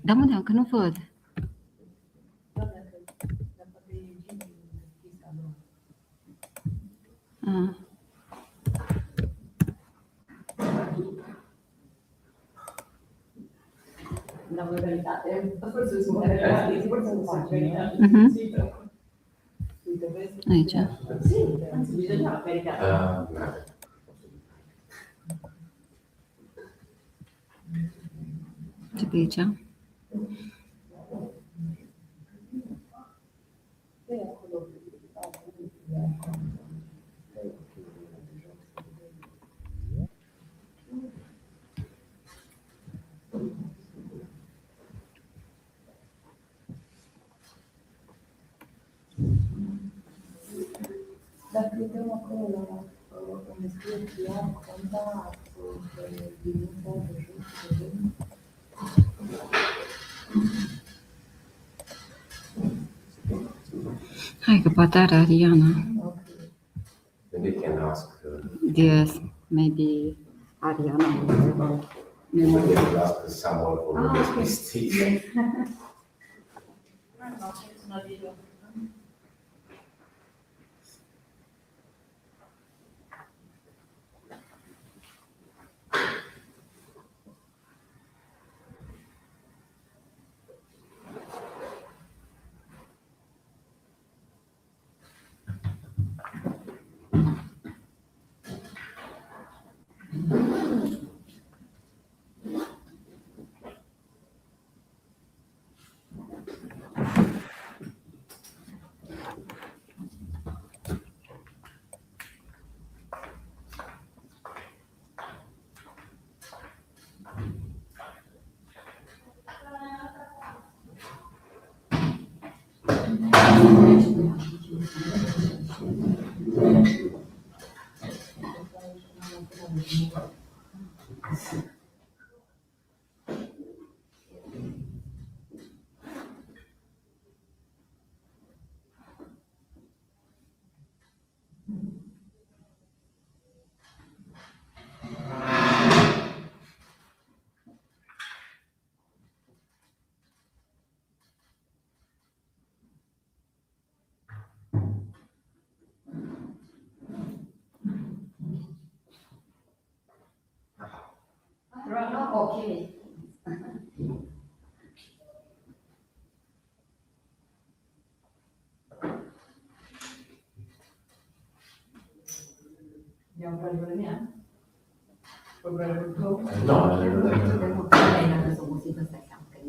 Da, mă, că nu văd. La modalitate, forse su modalità, forse non faccio Aici. Sì, anzi bisognava caricare. Ce pe aici? Dacă dăm acolo unde scrie triar, contact, diminuția de jos, de Hai că poate are Ariana. Then they can ask. Yes, maybe Ariana will Maybe they will ask someone for this mistake. Ok. Abbiamo ragione mia? Puoi guardare il tuo? No, Adesso così questa è sempre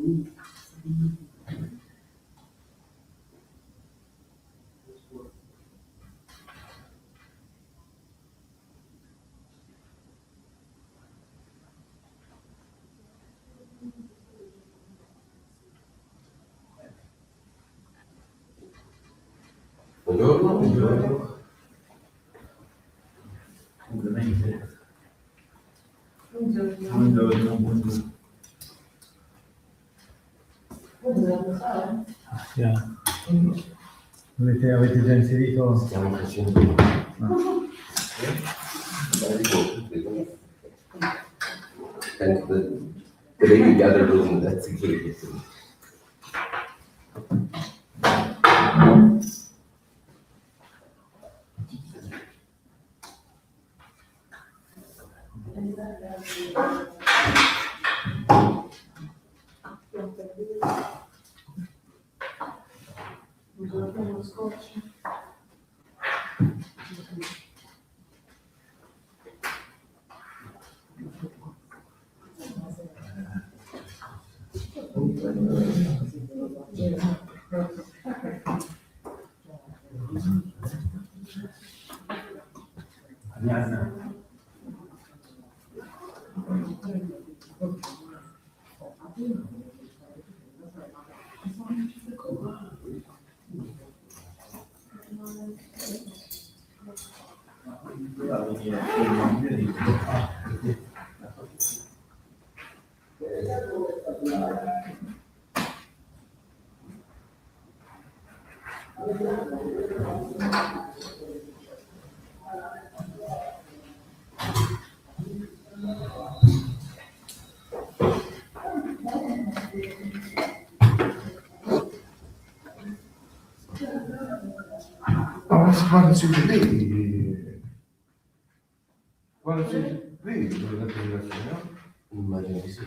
Buongiorno, buongiorno. Buongiorno. Avete già inserito? Stiamo facendo. And the lady gathered room, that's the key. guarda sui vedi, guarda sui vedi dove la presentazione, no? Immagino di sì.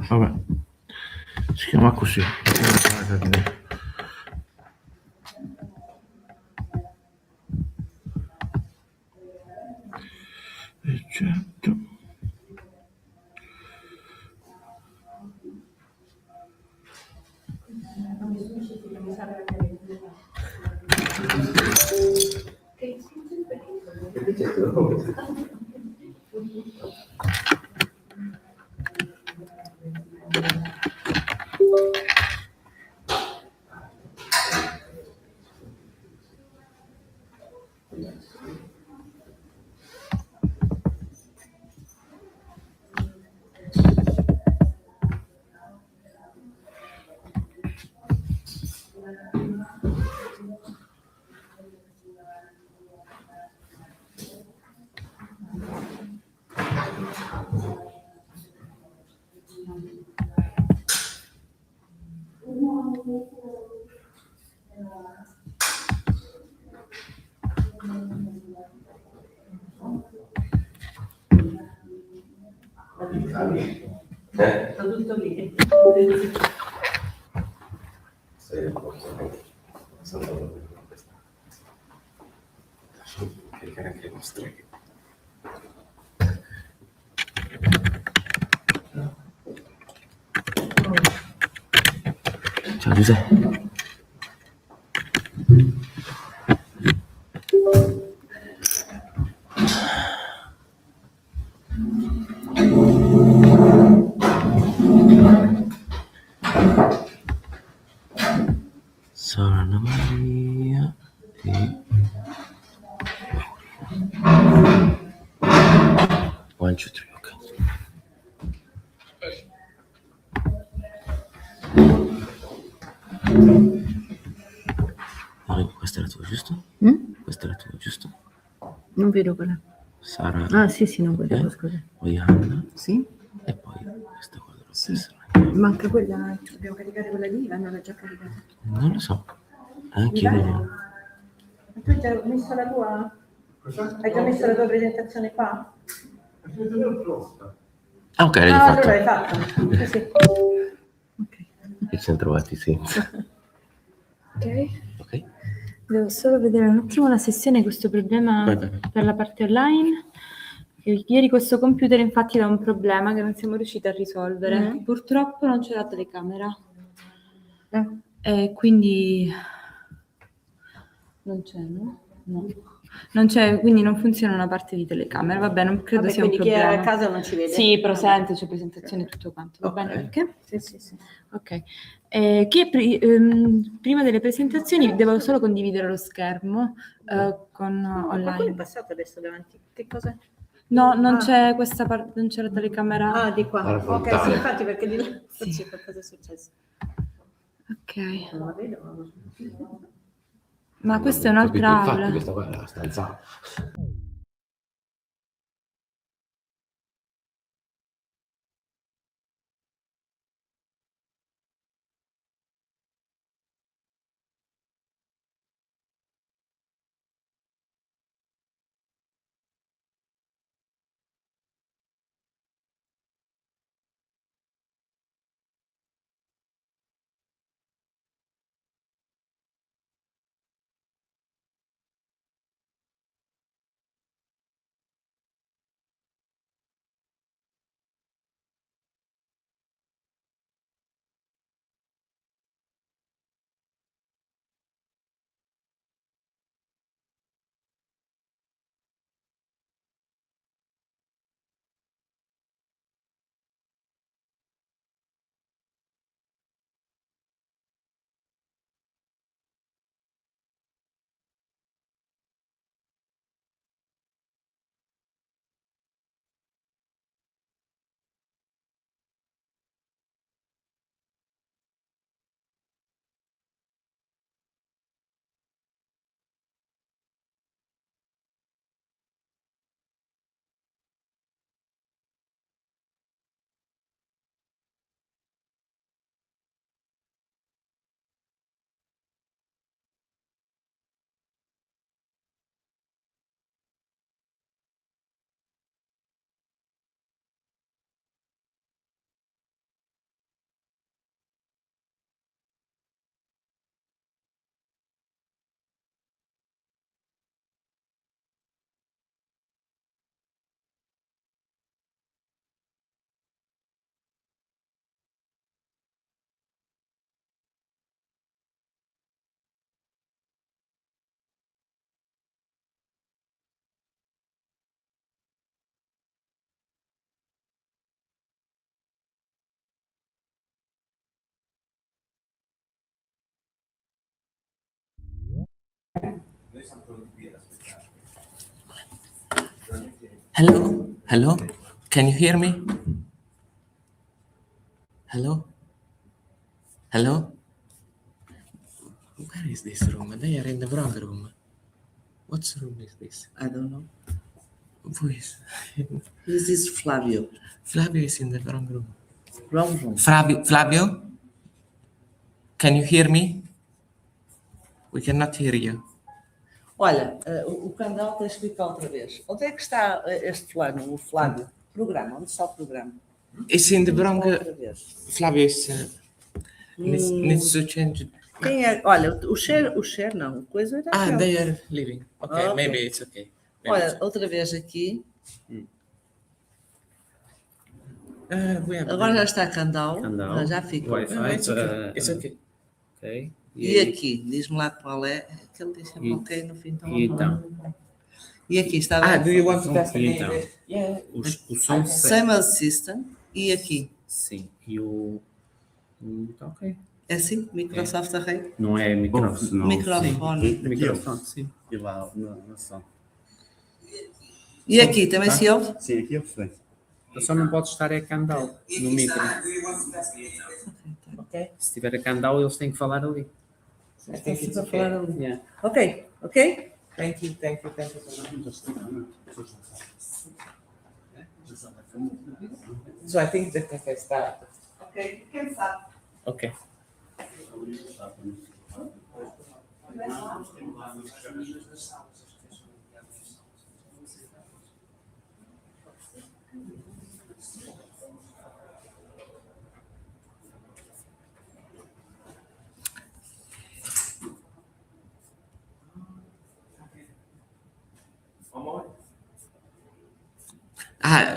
Vabbè, si chiama così. Certo. Sta tutto lì. Sei a posto. Sono andato per questa. Lasciamo caricare anche le nostre. Ciao Giuseppe. Sono Anna Maria e 1, 2, 3, ok. Questa è la tua, giusto? Questa è la tua, giusto? Non vedo quella. Sara. Ah, sì, non ok? vedevo, scusa. Poi Anna Sì? e poi questa qua dovrebbe Sì. essere. Manca quella, dobbiamo caricare quella lì, l'hanno già caricata. Non lo so. Anche io non. Tu hai già messo la tua? Hai già messo la tua presentazione qua? Ah, ok, l'hai Ah, già allora l'hai fatto. fatta. Sì. Ok. E ci siamo trovati senza. Ok. Ok? Devo solo vedere un attimo la sessione, questo problema Vai. per la parte online. Ieri questo computer infatti dà un problema che non siamo riusciti a risolvere. Purtroppo non c'è la telecamera. E quindi non c'è, no? No. Non c'è, quindi non funziona una parte di telecamera. Vabbè, non credo Vabbè, sia un quindi chi è problema. a casa non ci vede. Sì, però sente, c'è presentazione e tutto quanto. Va bene? Ok. Sì. Ok. Prima delle presentazioni devo solo condividere lo schermo con Qualcuno è online. passato adesso davanti. Che cosa? No, non Ah. c'è questa parte, non c'è la telecamera. Ah, di qua. Alla Ok, frontale. sì, infatti perché di là Sì. forse qualcosa è successo. Ok. Non la vedo. Ma questa è un'altra Infatti aula. questa qua è la stanza. Hello? Hello? Can you hear me? Hello? Hello? Where is this room? They are in the wrong room. What room is this? I don't know. Who is? This is Flavio. Flavio is in the wrong room. Wrong room. Flavio? Can you hear me? We cannot hear you. Olha, o Candal tem que explicar outra vez. Onde é que está este fulano, o Flávio? Programa, onde está o programa? It's in the wrong... Outra vez. Flavio is... needs to change... Quem é? Olha, o share não, o coisa era aquele. they are leaving. Okay, Okay. maybe it's okay. Maybe Olha, it's okay. outra vez aqui. We have... Agora já está Candal. Candal. Já ficou. Wi-Fi. It's okay. It's okay. Ok. E aqui, diz-me lá qual é. Aquele diz sempre ok no fim. E então? E aqui está bem. Do you want to test Então. again? Yeah. O som Same as system. E aqui. Sim. E o... Tá ok. É assim? Microsoft Array? Não é microfone. Não. Microfone. Sim. Microfone, sim. E lá na som. E aqui, também Tá? se ouve? Sim, aqui eu sei. Eu só não pode estar Candal no micro. Ok. Se tiver a Candal, eles têm que falar ali. I think it's Para okay. falar ali. Yeah. Ok, ok? Thank you so much. So I think that I can start. Ok, quem sabe? Okay.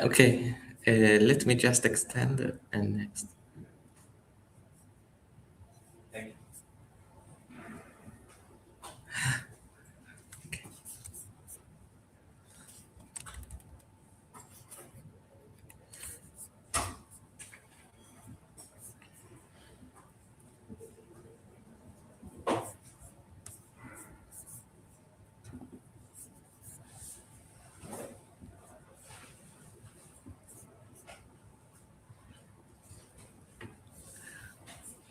Okay. Let me just extend and next. Okay.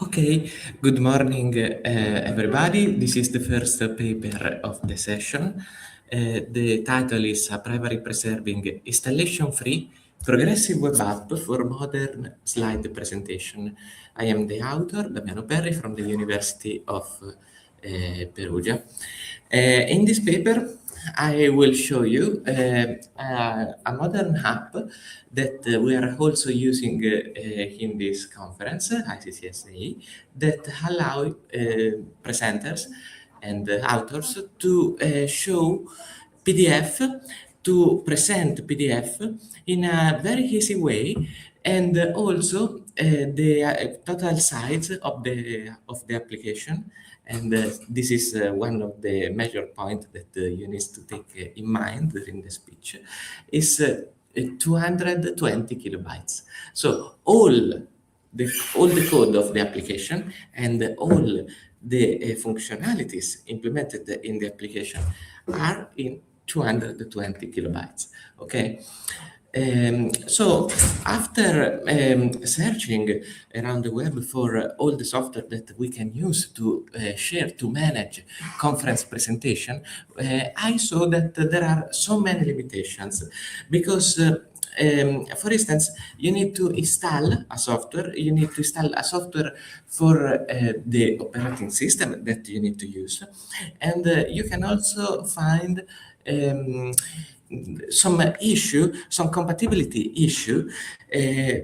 Okay, good morning, everybody. This is the first paper of the session. The title is A Primary Preserving Installation-Free Progressive Web App for Modern Slide Presentation. I am the author, Damiano Perri, from the University of Perugia. In this paper, I will show you a modern app that we are also using in this conference, ICCSA, that allow presenters and authors to show PDF, to present PDF in a very easy way, and also the total size of the application. And this is one of the major points that you need to take in mind during the speech, is 220 kilobytes. So all the code of the application and all the functionalities implemented in the application are in 220 kilobytes, okay? So after searching around the web for all the software that we can use to share, to manage conference presentation, I saw that there are so many limitations because for instance, you need to install a software. You need to install a software for the operating system that you need to use. And you can also find some compatibility issue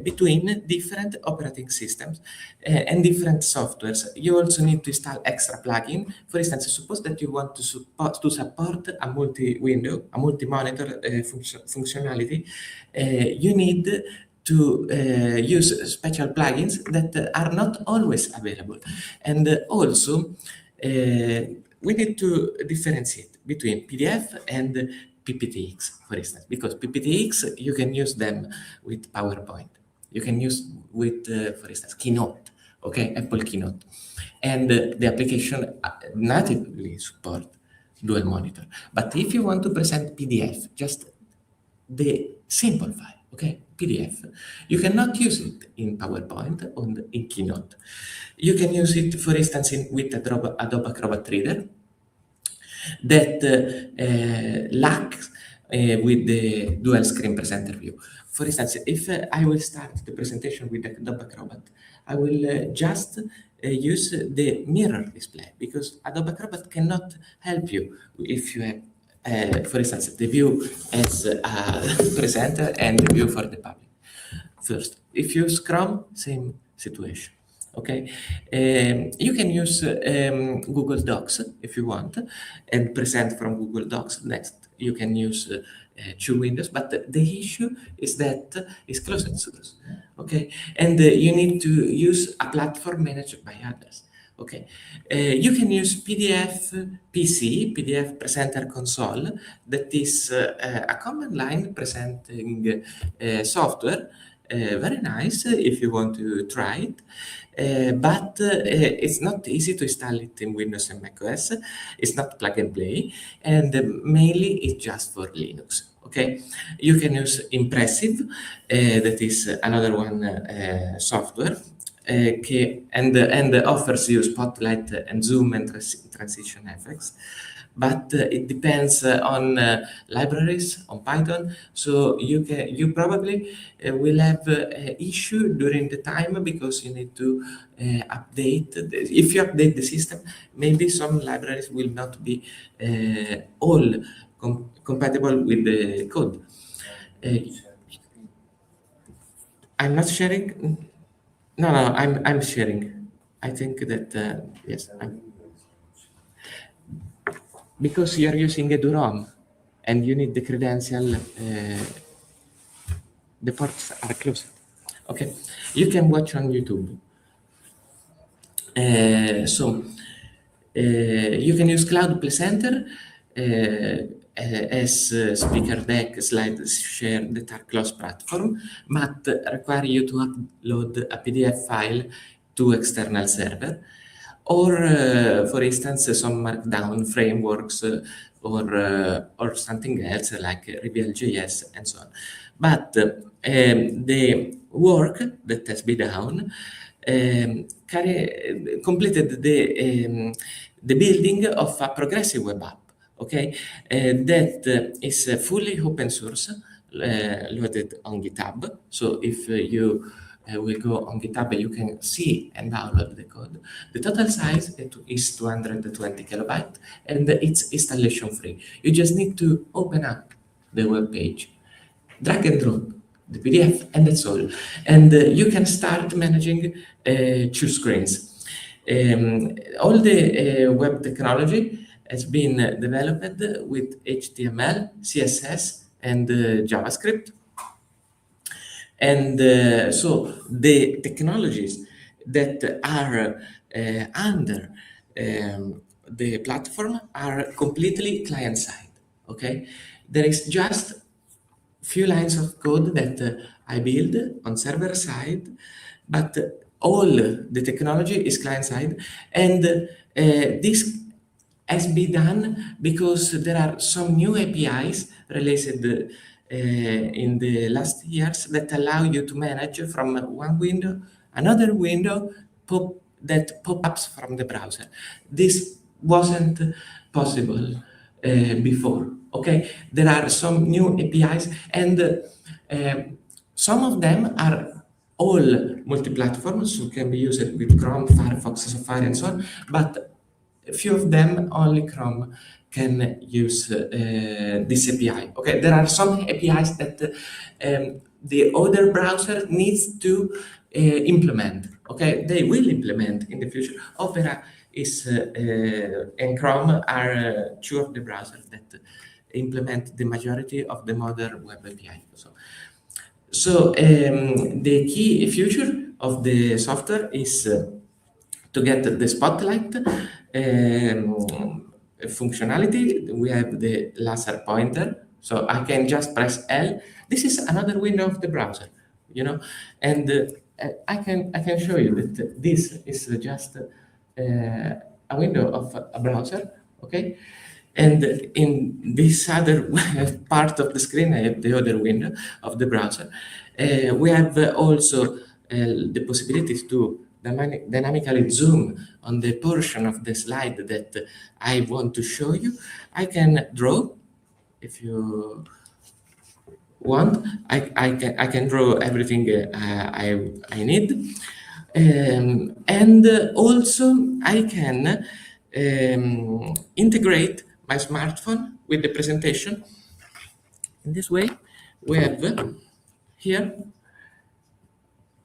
between different operating systems and different softwares. You also need to install extra plugin. For instance, suppose that you want to support a multi-window, a multi-monitor functionality. You need to use special plugins that are not always available. And also, we need to differentiate between PDF and PPTX, for instance, because PPTX, you can use them with PowerPoint. You can use with, for instance, Keynote, okay, Apple Keynote. And the application natively support dual monitor. But if you want to present PDF, just the simple file, okay, PDF, you cannot use it in PowerPoint or in Keynote. You can use it, for instance, with Adobe Acrobat Reader that lacks with the dual screen presenter view. For instance, if I will start the presentation with Adobe Acrobat, I will just use the mirror display, because Adobe Acrobat cannot help you if you have, for instance, the view as a presenter and the view for the public. First, if you use Chrome, same situation. Okay, you can use Google Docs if you want and present from Google Docs. Next, you can use two windows, but the issue is that it's closed source. Okay, and you need to use a platform managed by others. Okay, you can use PDF PC, PDF Presenter Console, that is a command line presenting software. Very nice if you want to try it, but it's not easy to install it in Windows and macOS. It's not plug and play, and mainly it's just for Linux. Okay, you can use Impressive, that is another one software, and offers you spotlight and zoom and transition effects. But it depends on libraries on Python, so you probably will have issue during the time, because you need to update. If you update the system, maybe some libraries will not be all compatible with the code. I'm not sharing. No, I'm sharing. I think that yes. Because you are using a DROM and you need the credential, the ports are closed. Okay, you can watch on YouTube. You can use Cloud Presenter as speaker deck, slide share that are closed platform, but require you to upload a PDF file to external server. Or, for instance, some Markdown frameworks or something else like Reveal.js and so on. But the work that has been done completed the building of a progressive web app, okay, that is fully open source, loaded on GitHub. So if you will go on GitHub, you can see and download the code. The total size is 220 kilobytes, and it's installation free. You just need to open up the web page, drag and drop the PDF, and that's all. And you can start managing two screens. All the web technology has been developed with HTML, CSS, and JavaScript. And so the technologies that are under the platform are completely client-side, okay? There is just few lines of code that I build on server side, but all the technology is client-side, and this has been done because there are some new APIs released in the last years that allow you to manage from one window, another window that pop-ups from the browser. This wasn't possible before, okay? There are some new APIs, and some of them are all multi-platform, so can be used with Chrome, Firefox, Safari, and so on, but a few of them only Chrome can use this API. Okay, there are some APIs that the other browser needs to implement. Okay, they will implement in the future. Opera is and Chrome are two of the browsers that implement the majority of the modern web API. So the key feature of the software is to get the spotlight functionality. We have the laser pointer, so I can just press L. This is another window of the browser, you know, and I can show you that this is just a window of a browser, okay? And in this other part of the screen, I have the other window of the browser. We have also the possibility to dynamically zoom on the portion of the slide that I want to show you. I can draw, if you want. I can draw everything I need. And also I can integrate my smartphone with the presentation. In this way, we have here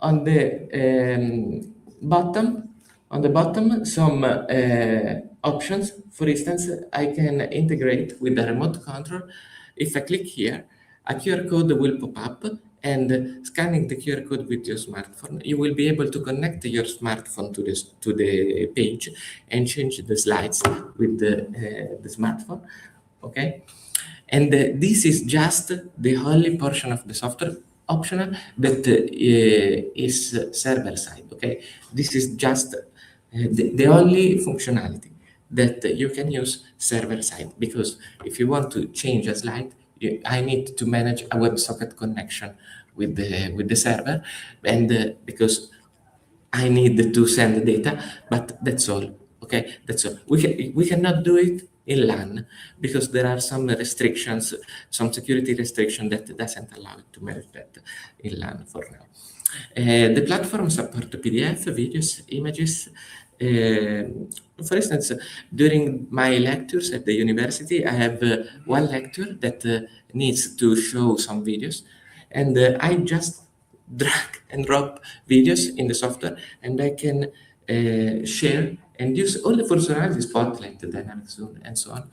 on the bottom some options. For instance, I can integrate with the remote control. If I click here, a QR code will pop up, and scanning the QR code with your smartphone, you will be able to connect your smartphone to the page and change the slides with the smartphone. Okay, and this is just the only portion of the software optional that is server side. Okay, this is just the only functionality that you can use server side, because if you want to change a slide, I need to manage a WebSocket connection with the server, and because I need to send data, but that's all. Okay, that's all. We cannot do it in LAN because there are some restrictions, some security restriction that doesn't allow it to manage that in LAN for now. The platform support PDF, videos, images. For instance, during my lectures at the university, I have one lecture that needs to show some videos, and I just drag and drop videos in the software, and I can share and use all the functionalities, Spotlight, the dynamic zoom, and so on,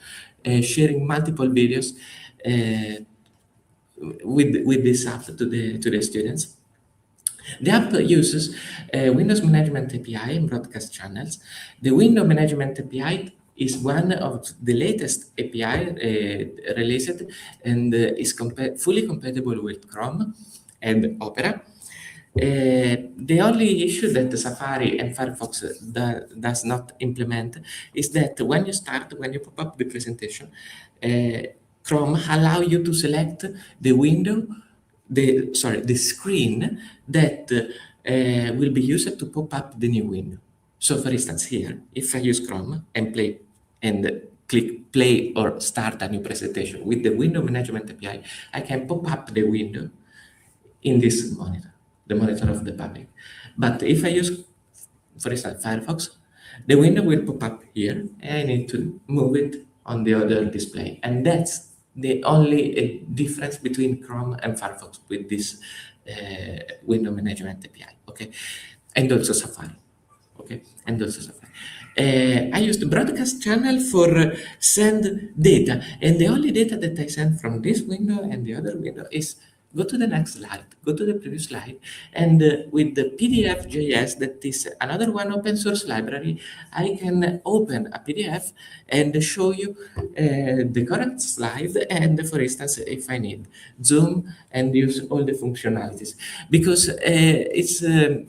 sharing multiple videos with this app to the students. The app uses Windows Management API and broadcast channels. The Window Management API is one of the latest API released, and is fully compatible with Chrome and Opera. The only issue that the Safari and Firefox does not implement is that when you pop up the presentation, Chrome allow you to select the window, the screen that will be used to pop up the new window. So for instance, here, if I use Chrome and click play or start a new presentation with the Window Management API, I can pop up the window in this monitor, the monitor of the public. But if I use, for instance, Firefox, the window will pop up here, and I need to move it on the other display. And that's the only difference between Chrome and Firefox with this Window Management API, okay? And also Safari, okay? And also Safari. I use the broadcast channel for send data, and the only data that I send from this window and the other window is go to the next slide, go to the previous slide, and with the PDF.js, that is another one open source library, I can open a PDF and show you the correct slide, and for instance, if I need zoom and use all the functionalities, because it's a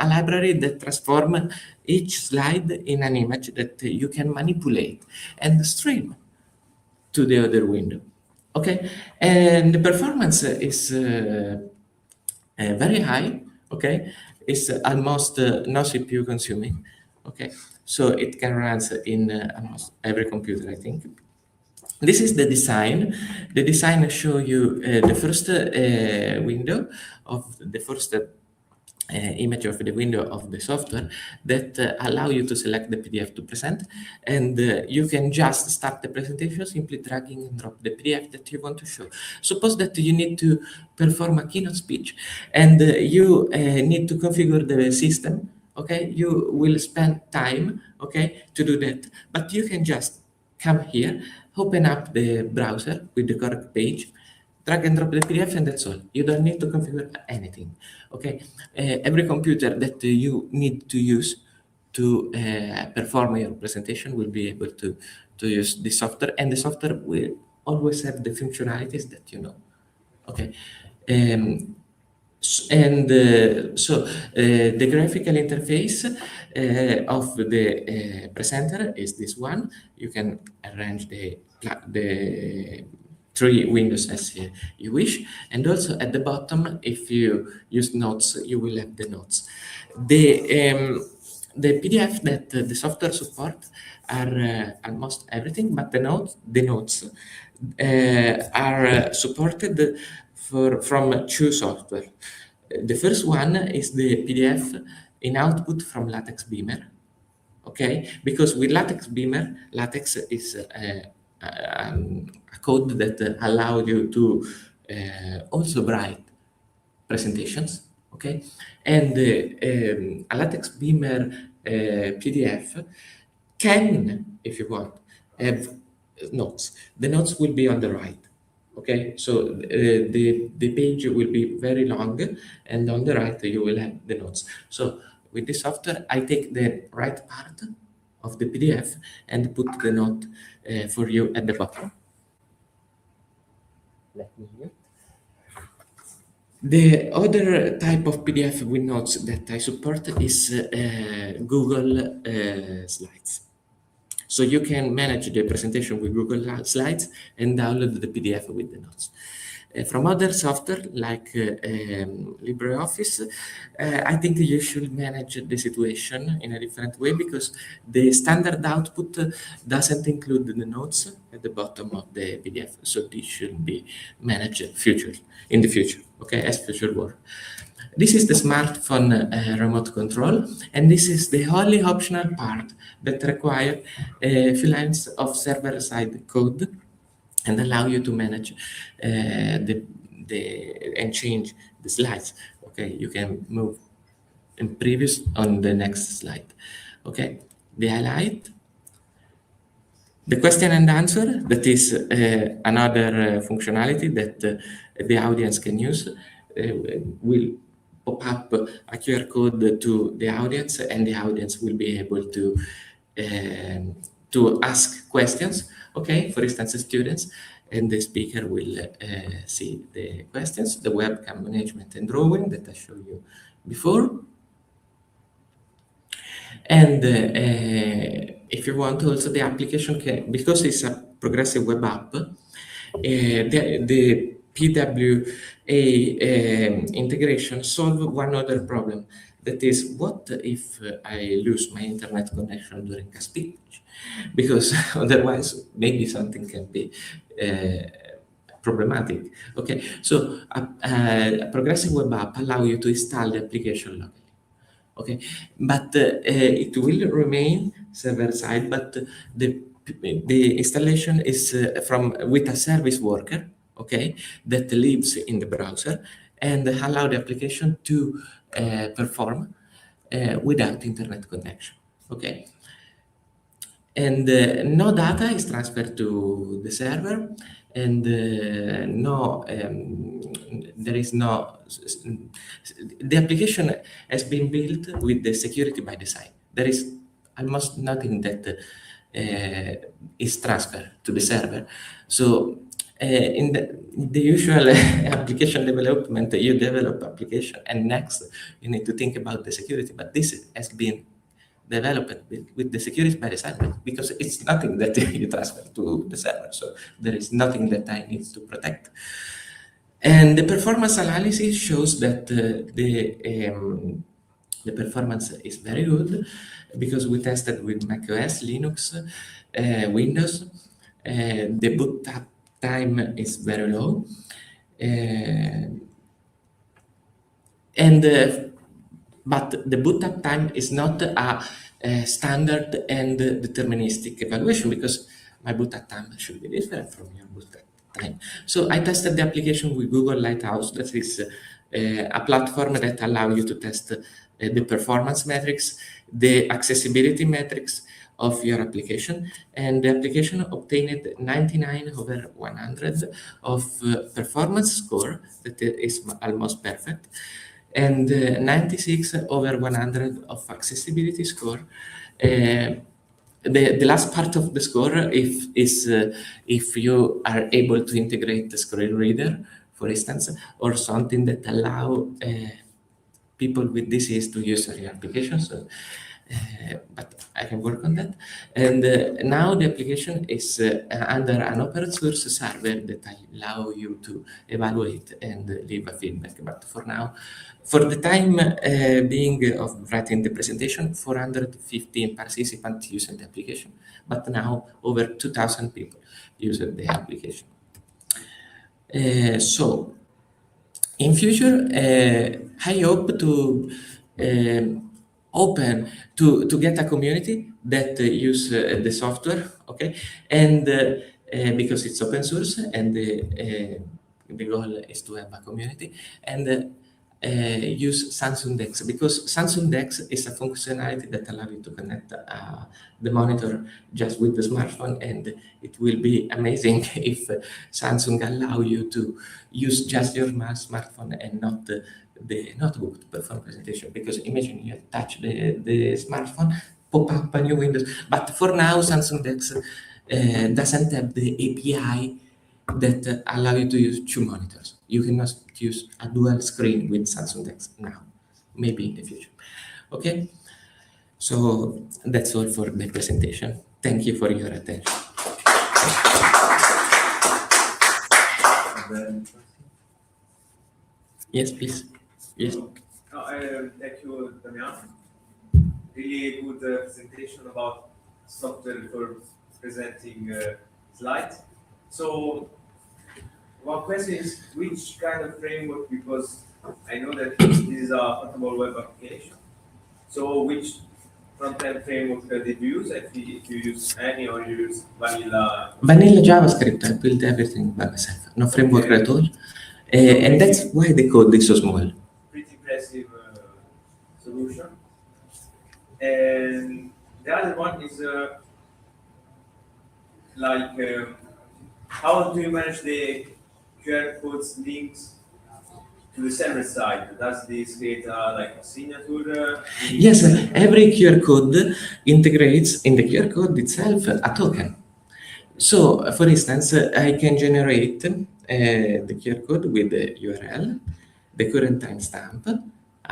library that transforms each slide in an image that you can manipulate and stream to the other window. Okay, and the performance is very high. Okay, it's almost no CPU consuming. Okay, so it can run in almost every computer, I think. This is the design. The design show you the first window of the first image of the window of the software that allow you to select the PDF to present, and you can just start the presentation simply dragging and drop the PDF that you want to show. Suppose that you need to perform a keynote speech, and you need to configure the system. Okay, you will spend time, okay, to do that, but you can just come here, open up the browser with the correct page, drag and drop the PDF, and that's all. You don't need to configure anything. Okay, every computer that you need to use to perform your presentation will be able to use the software, and the software will always have the functionalities that you know. Okay, The graphical interface of the presenter is this one. You can arrange the 3 windows as you wish, and also at the bottom, if you use notes, you will have the notes. The PDF that the software support are almost everything, but the notes are supported from 2 software. The first one is the PDF in output from LaTeX Beamer, okay? Because with LaTeX Beamer, LaTeX is a code that allows you to also write presentations, okay? And a LaTeX Beamer PDF can, if you want, have notes. The notes will be on the right, okay? So the page will be very long, and on the right you will have the notes. So with this software, I take the right part of the PDF and put the note for you at the bottom. Let me hear. The other type of PDF with notes that I support is Google Slides. So you can manage the presentation with Google Slides and download the PDF with the notes. From other software like LibreOffice, I think you should manage the situation in a different way, because the standard output doesn't include the notes at the bottom of the PDF. So this should be managed in the future, okay, as future work. This is the smartphone remote control, and this is the only optional part that requires a few lines of server-side code and allow you to manage and change the slides. Okay, you can move in previous on the next slide. Okay, the highlight, the question and answer, that is another functionality that the audience can use. Will pop up a QR code to the audience, and the audience will be able to ask questions. Okay, for instance, students, and the speaker will see the questions, the webcam management and drawing that I showed you before. And if you want, also the application can, because it's a progressive web app, the PWA integration solve one other problem. That is, what if I lose my internet connection during a speech? Because otherwise, maybe something can be problematic. Okay, so a progressive web app allows you to install the application locally. Okay, but it will remain server-side, but the installation is with a service worker, okay, that lives in the browser and allow the application to perform without internet connection, okay. And no data is transferred to the server, and there is no, the application has been built with the security by design. There is almost nothing that is transferred to the server. So in the usual application development, you develop application, and next you need to think about the security, but this has been developed with the security by design, because it's nothing that you transfer to the server. So there is nothing that I need to protect. And the performance analysis shows that the performance is very good, because we tested with macOS, Linux, Windows. The boot up time is very low. But the boot up time is not a standard and deterministic evaluation, because my boot up time should be different from your boot up time. So I tested the application with Google Lighthouse. That is a platform that allows you to test the performance metrics, the accessibility metrics of your application, and the application obtained 99/100 of performance score, that is almost perfect, and 96/100 of accessibility score. The last part of the score if you are able to integrate the screen reader for instance, or something that allow people with disease to use your application. So, but I can work on that. And now the application is under an open source server that allow you to evaluate and leave a feedback. But for now, for the time being of writing the presentation, 415 participants using the application, but now over 2,000 people use the application. So in future, I hope to open to get a community that use the software, okay, and because it's open source, and the goal is to have a community, and use Samsung DeX, because Samsung DeX is a functionality that allows you to connect the monitor just with the smartphone, and it will be amazing if Samsung allow you to use just your smartphone and not the notebook to perform presentation. Because imagine you touch the smartphone, pop up a new Windows, but for now Samsung DeX doesn't have the API that allow you to use two monitors. You cannot use a dual screen with Samsung DeX now, maybe in the future. Okay, so that's all for the presentation. Thank you for your attention. Yes, please. Yes. Thank you, Damian. Really good presentation about software for presenting slides. So one question is, which kind of framework, because I know that this is a portable web application. So which front-end framework did you use? If you use any, or you use vanilla? Vanilla JavaScript. I built everything by myself. No framework at all. And that's why the code is so small. Pretty impressive solution. And the other one is how do you manage the QR codes links to the server side? Does this create like a signature? Yes, every QR code integrates in the QR code itself a token. So, for instance, I can generate the QR code with the URL, the current timestamp, a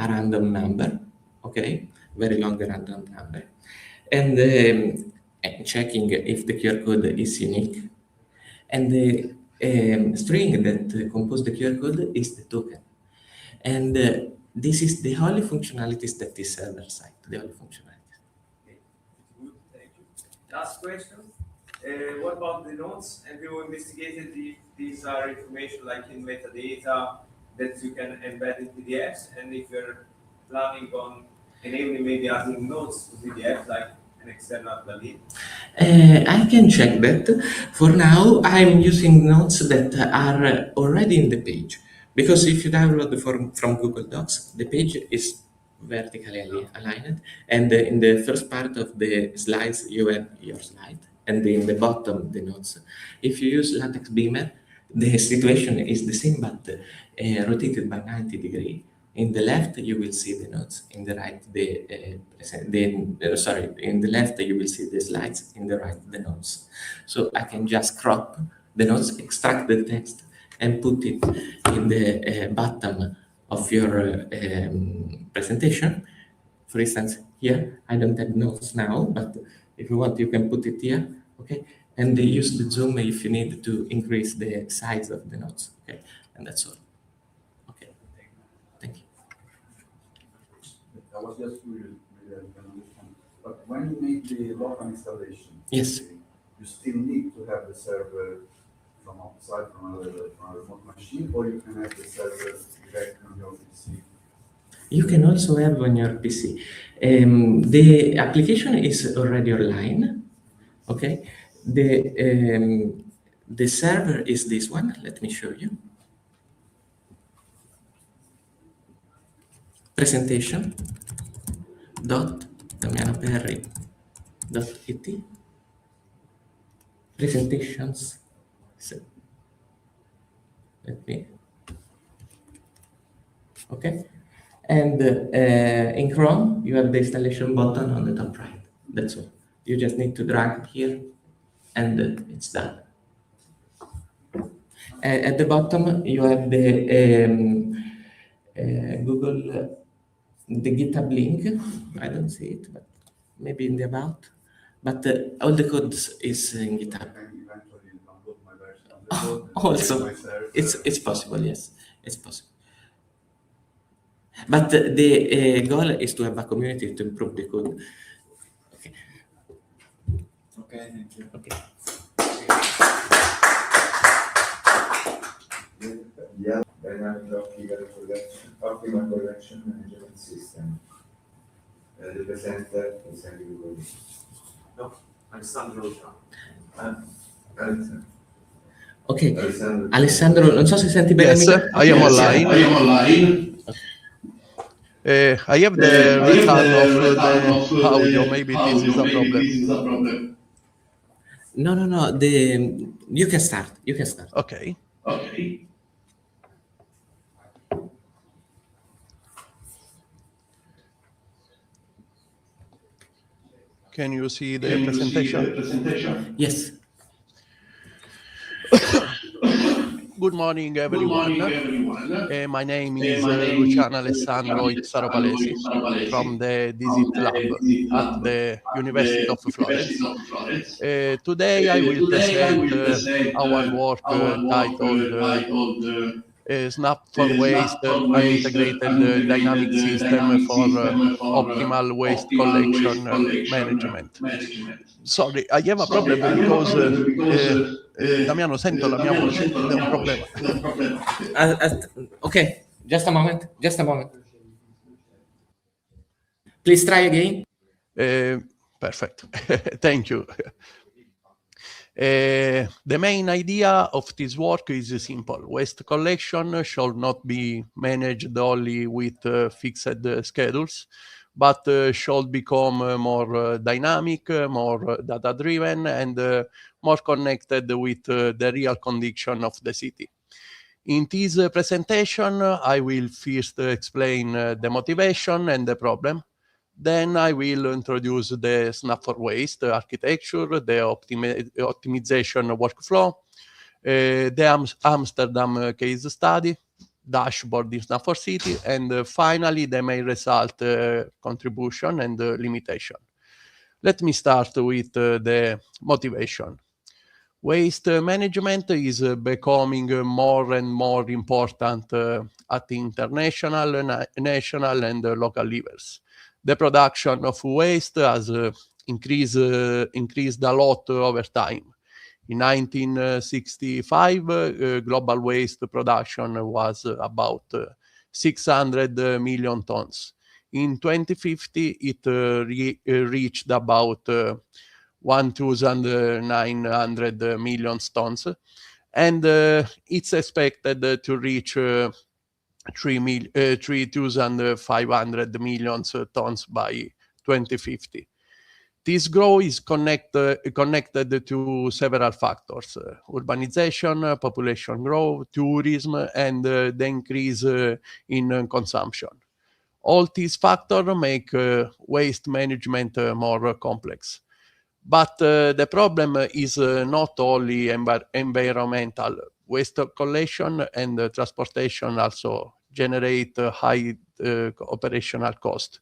random number, okay, very long random number, and checking if the QR code is unique. And the string that compose the QR code is the token. And this is the only functionalities that is server side, the only functionalities. Okay. Good, thank you. Last question. What about the nodes? Have you investigated if these are information like in metadata that you can embed in PDFs? And if you're planning on enabling maybe adding nodes to PDFs like an external plugin? I can check that. For now, I'm using notes that are already in the page. Because if you download the form from Google Docs, the page is vertically aligned. And in the first part of the slides, you have your slide. And in the bottom, the notes. If you use LaTeX Beamer, the situation is the same, but rotated by 90 degrees. In the left, you will see the notes. In the right, in the left, you will see the slides. In the right, the notes. So I can just crop the notes, extract the text, and put it in the bottom of your presentation. For instance, here, I don't have notes now, but if you want, you can put it here, okay? And they use the zoom if you need to increase the size of the notes, okay? And that's all. Okay, thank you. I was just curious, maybe I can understand. But when you make the local installation, yes, you still need to have the server from outside, from a remote machine, or you can have the server directly on your PC? You can also have on your PC. The application is already online, okay? The server is this one. Let me show you. Presentation dot damianoperri dot it presentations. So, let me. Okay. And in Chrome, you have the installation button on the top right. That's all. You just need to drag it here, and it's done. At the bottom, you have the Google, the GitHub link. I don't see it, but maybe in the about. But all the code is in GitHub. And eventually download my version of the code and Also, create my server. it's possible. Yes, it's possible. But the goal is to have a community to improve the code. Okay. Okay, thank you. Okay. Yeah, dynamic optimal collection management system. The presenter is everybody. No, Alessandro. Alexander. Ok, Alessandro, non so se senti bene. Yes, I am online. I have the return of the audio. Maybe this is a problem. No. You can start. Okay. Can you see the presentation? Yes. Good morning, everyone. My name is Luciano Alessandro Ipsaropalesi from the DISIT lab at the University of Florence. Today I will present our work titled Snap for Waste, an integrated dynamic system for optimal waste collection management. Sorry, I have a problem because Damiano, sento la mia voce, ed è un problema. Okay, just a moment. Please try again. Perfect. Thank you. The main idea of this work is simple. Waste collection should not be managed only with fixed schedules, but should become more dynamic, more data-driven, and more connected with the real condition of the city. In this presentation, I will first explain the motivation and the problem. Then I will introduce the Snap for Waste architecture, the optimization workflow, the Amsterdam case study, dashboard in Snap for City, and finally the main result contribution and limitation. Let me start with the motivation. Waste management is becoming more and more important at international, national, and local levels. The production of waste has increased a lot over time. In 1965, global waste production was about 600 million tons. In 2050, it reached about 1,900 million tons, and it's expected to reach 3,500 million tons by 2050. This growth is connected to several factors: urbanization, population growth, tourism, and the increase in consumption. All these factors make waste management more complex. But the problem is not only environmental. Waste collection and transportation also generate high operational cost.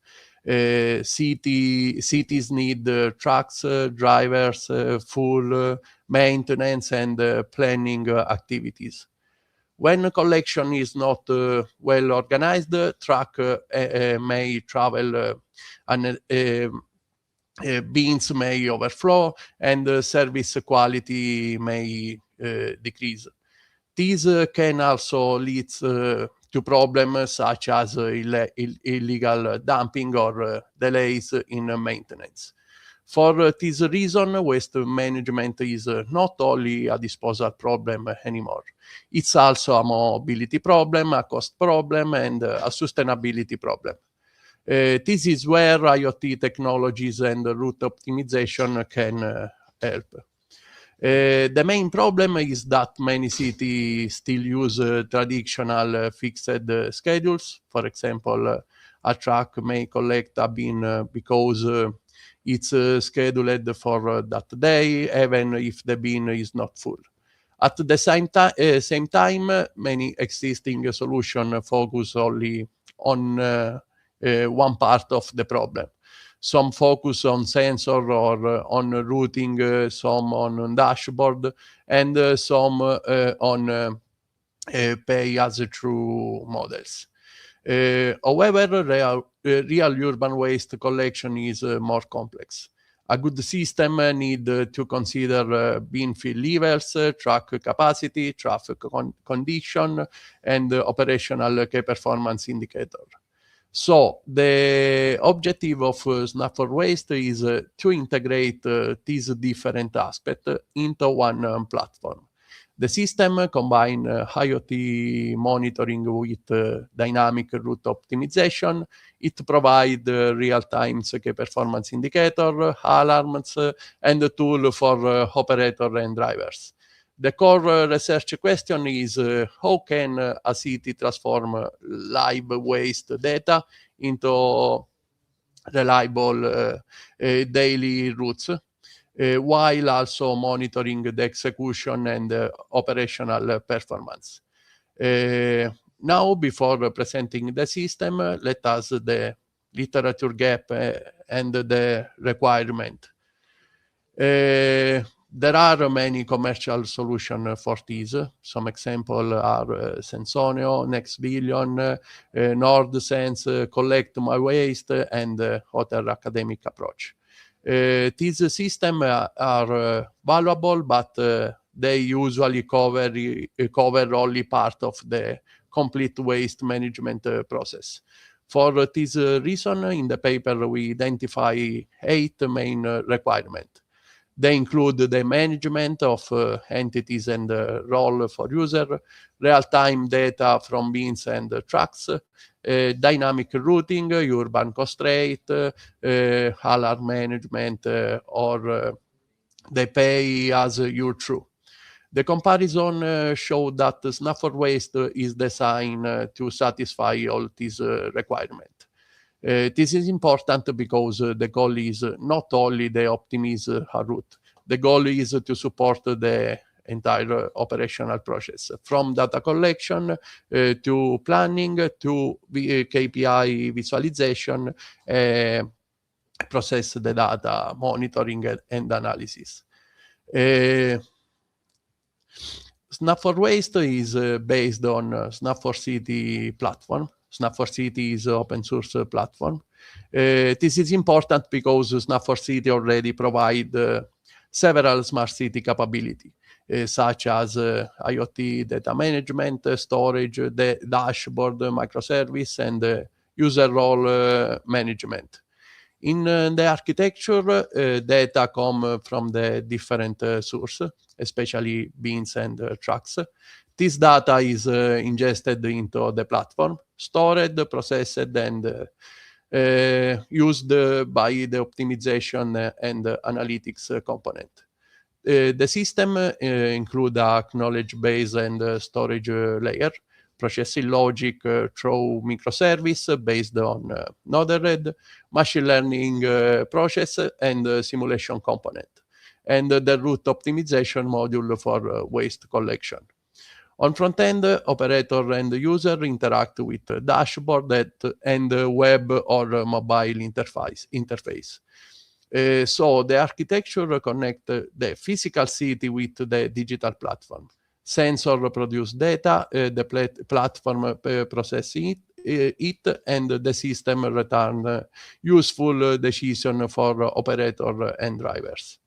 Cities need trucks, drivers, fuel, maintenance, and planning activities. When collection is not well organized, truck may travel bins may overflow, and service quality may decrease. These can also lead to problems such as illegal dumping or delays in maintenance. For this reason, waste management is not only a disposal problem anymore. It's also a mobility problem, a cost problem, and a sustainability problem. This is where IoT technologies and route optimization can help. The main problem is that many cities still use traditional fixed schedules. For example, a truck may collect a bin because it's scheduled for that day, even if the bin is not full. At the same time, many existing solutions focus only on one part of the problem. Some focus on sensor or on routing, some on dashboard, and some on pay-as-through models. However, real urban waste collection is more complex. A good system need to consider bin fill levels, truck capacity, traffic condition, and operational key performance indicator. So the objective of Snap for Waste is to integrate these different aspects into one platform. The system combines IoT monitoring with dynamic route optimization. It provides real-time key performance indicator, alarms, and a tool for operator and drivers. The core research question is how can a city transform live waste data into reliable daily routes, while also monitoring the execution and operational performance. Now, before presenting the system, let us the literature gap and the requirement. There are many commercial solutions for this. Some examples are Sensoneo, NextBillion, NordSense, Collect My Waste, and other academic approach. These systems are valuable, but they usually cover only part of the complete waste management process. For this reason, in the paper, we identify 8 main requirements. They include the management of entities and role for user, real-time data from bins and trucks, dynamic routing, urban constraint, alarm management, or the pay-as-you-through. The comparison showed that Snap for Waste is designed to satisfy all these requirements. This is important because the goal is not only to optimize a route. The goal is to support the entire operational process, from data collection to planning to KPI visualization, process the data, monitoring and analysis. Snap for Waste is based on Snap for City platform. Snap for City is an open source platform. This is important because Snap for City already provide several smart city capabilities, such as IoT data management, storage, the dashboard, microservice, and user role management. In the architecture, data come from the different sources, especially bins and trucks. This data is ingested into the platform, stored, processed, and used by the optimization and analytics component. The system includes a knowledge base and storage layer, processing logic through microservice based on Node-RED, machine learning process, and simulation component, and the route optimization module for waste collection. On front end, operator and user interact with dashboard and web or mobile interface. So the architecture connects the physical city with the digital platform. Sensor produce data, the platform processes it, and the system return useful decision for operator and drivers.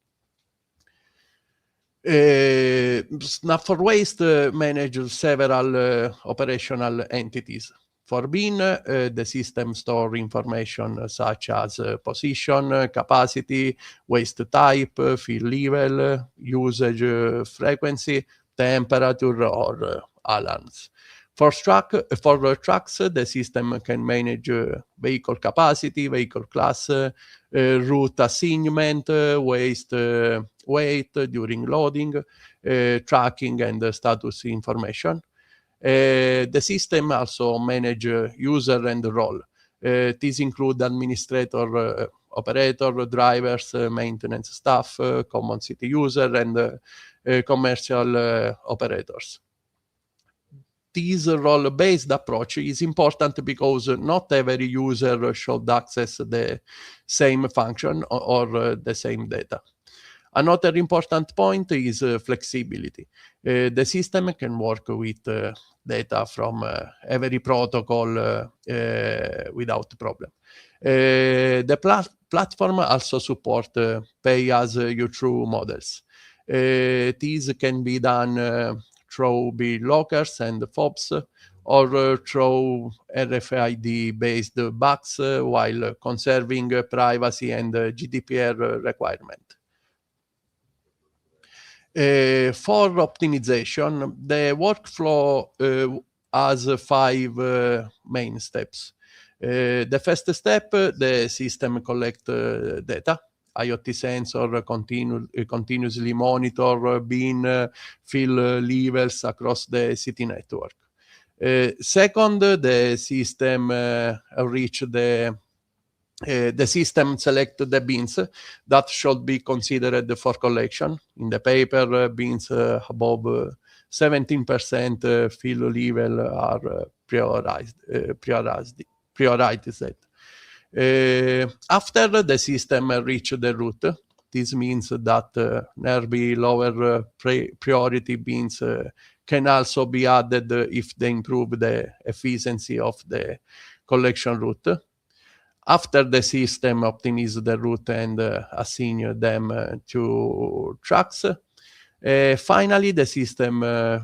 Snap for Waste manages several operational entities. For bin, the system stores information such as position, capacity, waste type, fill level, usage frequency, temperature, or alarms. For trucks, the system can manage vehicle capacity, vehicle class, route assignment, waste weight during loading, tracking, and status information. The system also manages user and role. These include administrator operator, drivers, maintenance staff, common city user, and commercial operators. This role-based approach is important because not every user should access the same function or the same data. Another important point is flexibility. The system can work with data from every protocol without problem. The platform also supports pay-as-you-through models. These can be done through BitLockers and FOBs or through RFID-based bugs while conserving privacy and GDPR requirement. For optimization, the workflow has 5 main steps. The first step, the system collect data. IoT sensor continuously monitor bin fill levels across the city network. Second, the system reach the system select the bins that should be considered for collection. In the paper, bins above 17% fill level are prioritized. After the system reach the route, this means that nearby lower priority bins can also be added if they improve the efficiency of the collection route. After the system optimizes the route and assign them to trucks, finally the system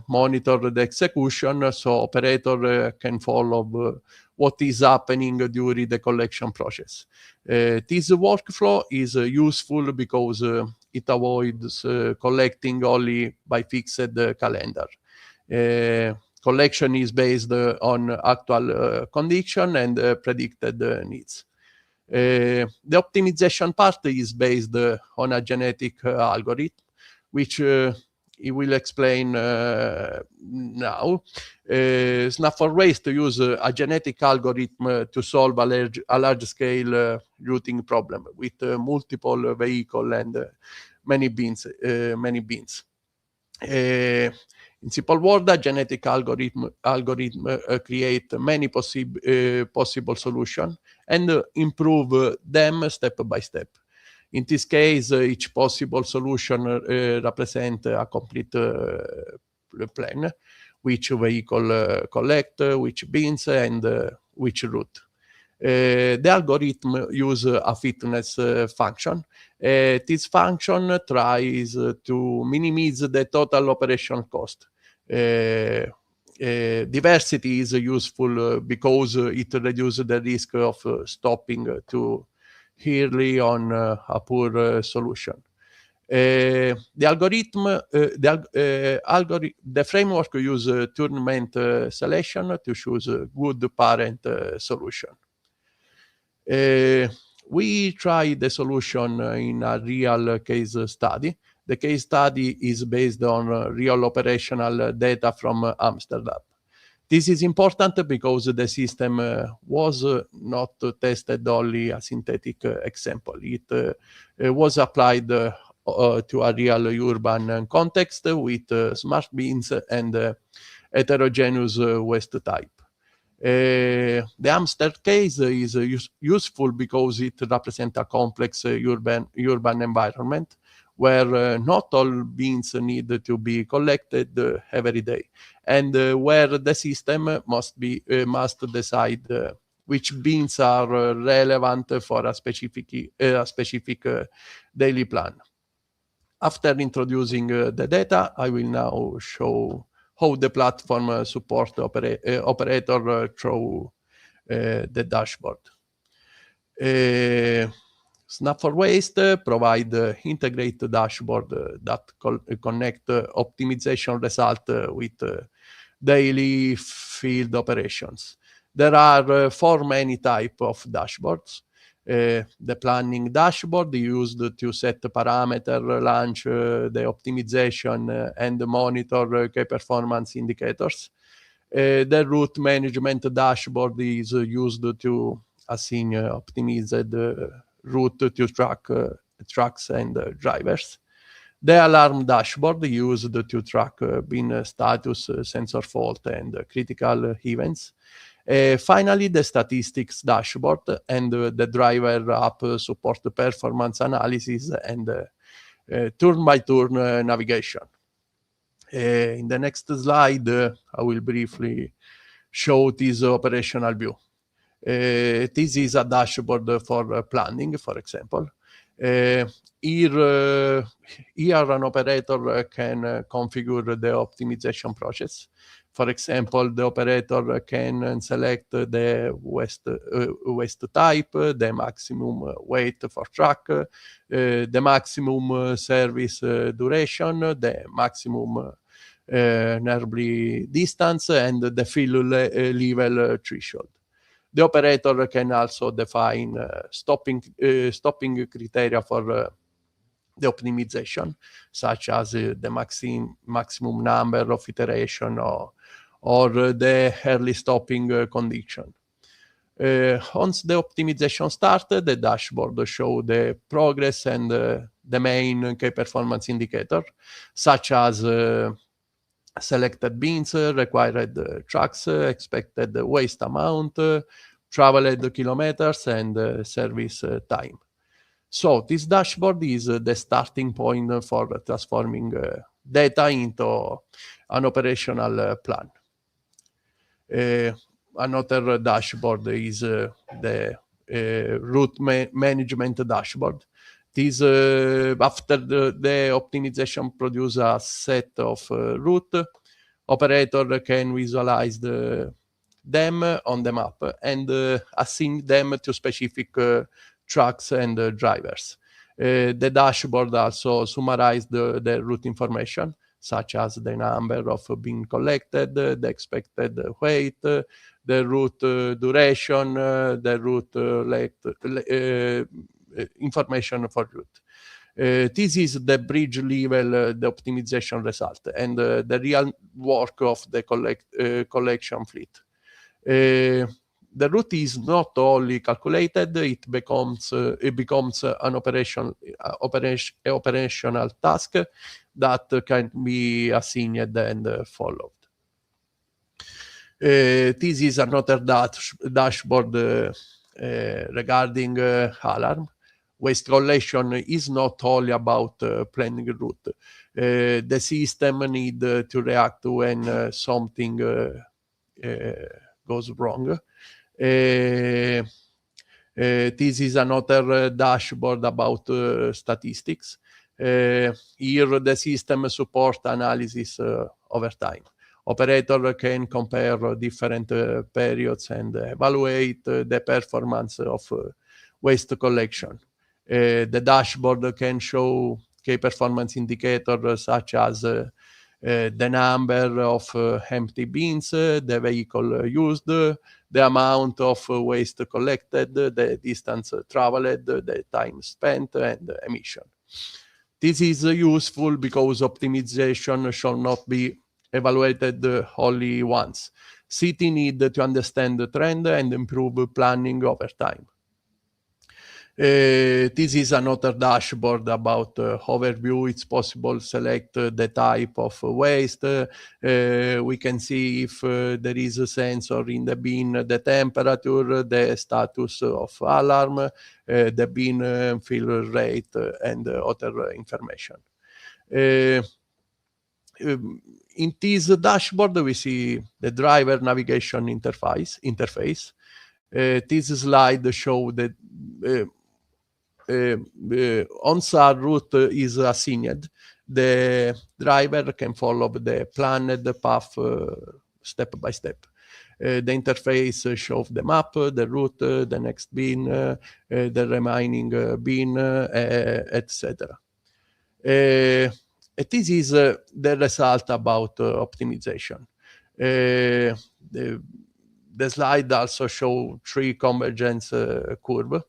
monitors the execution so operator can follow what is happening during the collection process. This workflow is useful because it avoids collecting only by fixed calendar. Collection is based on actual condition and predicted needs. The optimization part is based on a genetic algorithm, which he will explain now. Snapper Waste use a genetic algorithm to solve a large-scale routing problem with multiple vehicles and many bins. In simple word, a genetic algorithm create many possible solutions and improve them step by step. In this case, each possible solution represents a complete plan, which vehicle collect, which bins, and which route. The algorithm uses a fitness function. This function tries to minimize the total operation cost. Diversity is useful because it reduces the risk of stopping too early on a poor solution. The framework uses tournament selection to choose a good parent solution. We tried the solution in a real case study. The case study is based on real operational data from Amsterdam. This is important because the system was not tested only a synthetic example. It was applied to a real urban context with smart bins and heterogeneous waste type. The Amsterdam case is useful because it represents a complex urban environment where not all bins need to be collected every day, and where the system must decide which bins are relevant for a specific daily plan. After introducing the data, I will now show how the platform supports operator through the dashboard. Snapper Waste provide integrated dashboard that connect optimization result with daily field operations. There are 4 main types of dashboards. The planning dashboard used to set parameter, launch the optimization, and monitor key performance indicators. The route management dashboard is used to assign optimized route to trucks and drivers. The alarm dashboard used to track bin status, sensor fault, and critical events. Finally, the statistics dashboard and the driver app support performance analysis and turn-by-turn navigation. In the next slide, I will briefly show this operational view. This is a dashboard for planning, for example. Here an operator can configure the optimization process. For example, the operator can select the waste type, the maximum weight for truck, the maximum service duration, the maximum nearby distance, and the fuel level threshold. The operator can also define stopping criteria for the optimization, such as the maximum number of iteration or the early stopping condition. Once the optimization started, the dashboard show the progress and the main key performance indicator, such as selected bins, required trucks, expected waste amount, traveled kilometers, and service time. So this dashboard is the starting point for transforming data into an operational plan. Another dashboard is the route management dashboard. This, after the optimization produce a set of route, operator can visualize them on the map and assign them to specific trucks and drivers. The dashboard also summarizes the route information, such as the number of being collected, the expected weight, the route duration, the route length, information for route. This is the bridge level, the optimization result, and the real work of the collection fleet. The route is not only calculated; it becomes an operational task that can be assigned and followed. This is another dashboard regarding alarm. Waste collection is not only about planning route. The system need to react when something goes wrong. This is another dashboard about statistics. Here the system support analysis over time. Operator can compare different periods and evaluate the performance of waste collection. The dashboard can show key performance indicators such as the number of empty bins, the vehicle used, the amount of waste collected, the distance traveled, the time spent, and emission. This is useful because optimization should not be evaluated only once. City need to understand the trend and improve planning over time. This is another dashboard about overview. It's possible to select the type of waste. We can see if there is a sensor in the bin, the temperature, the status of alarm, the bin fill rate, and other information. In this dashboard, we see the driver navigation interface. This slide shows that once a route is assigned, the driver can follow the planned path step by step. The interface shows the map, the route, the next bin, the remaining bin, etc. This is the result about optimization. The slide also shows three convergence curves.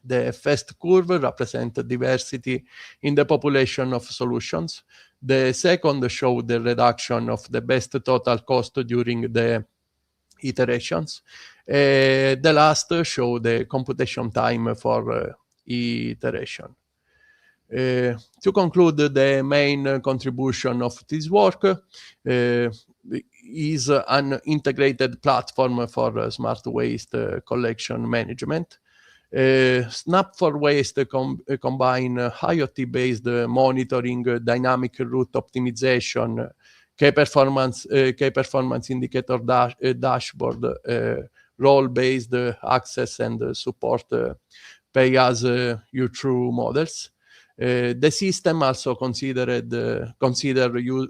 The first curve represents diversity in the population of solutions. The second shows the reduction of the best total cost during the iterations. The last shows the computation time for iteration. To conclude, the main contribution of this work is an integrated platform for smart waste collection management. Snap for Waste combine IoT-based monitoring, dynamic route optimization, key performance indicator dashboard, role-based access and support pay-as-you-through models. The system also consider real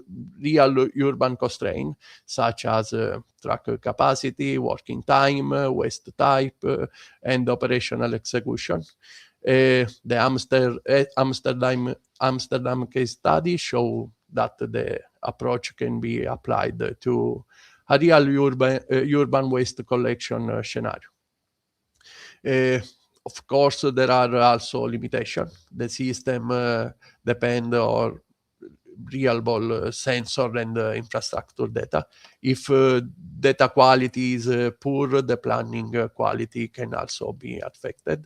urban constraints such as truck capacity, working time, waste type, and operational execution. The Amsterdam case study show that the approach can be applied to a real urban waste collection scenario. Of course, there are also limitations. The system depends on reliable sensor and infrastructure data. If data quality is poor, the planning quality can also be affected.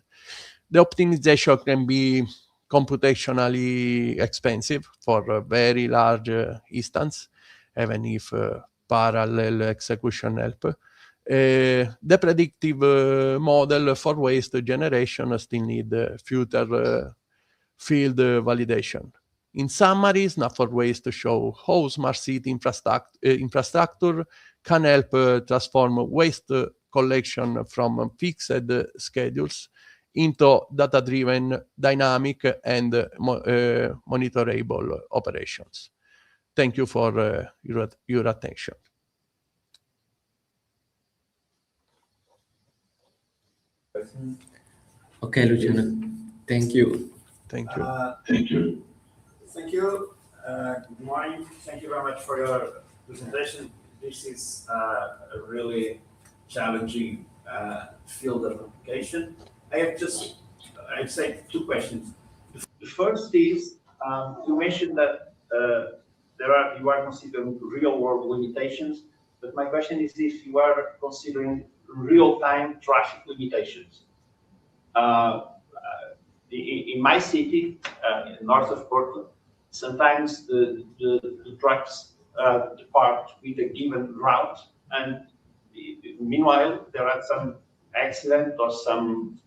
The optimization can be computationally expensive for a very large instance, even if parallel execution help. The predictive model for waste generation still need further field validation. In summary, Snap for Waste show how smart city infrastructure can help transform waste collection from fixed schedules into data-driven, dynamic, and monitorable operations. Thank you for your attention. Okay, Luciano. Thank you. Thank you. Thank you. Thank you. Good morning. Thank you very much for your presentation. This is a really challenging field of application. I have just, I'd say, two questions. The first is, you mentioned that you are considering real-world limitations, but my question is if you are considering real-time traffic limitations. In my city, north of Portland, sometimes the trucks depart with a given route, and meanwhile there are some accident or some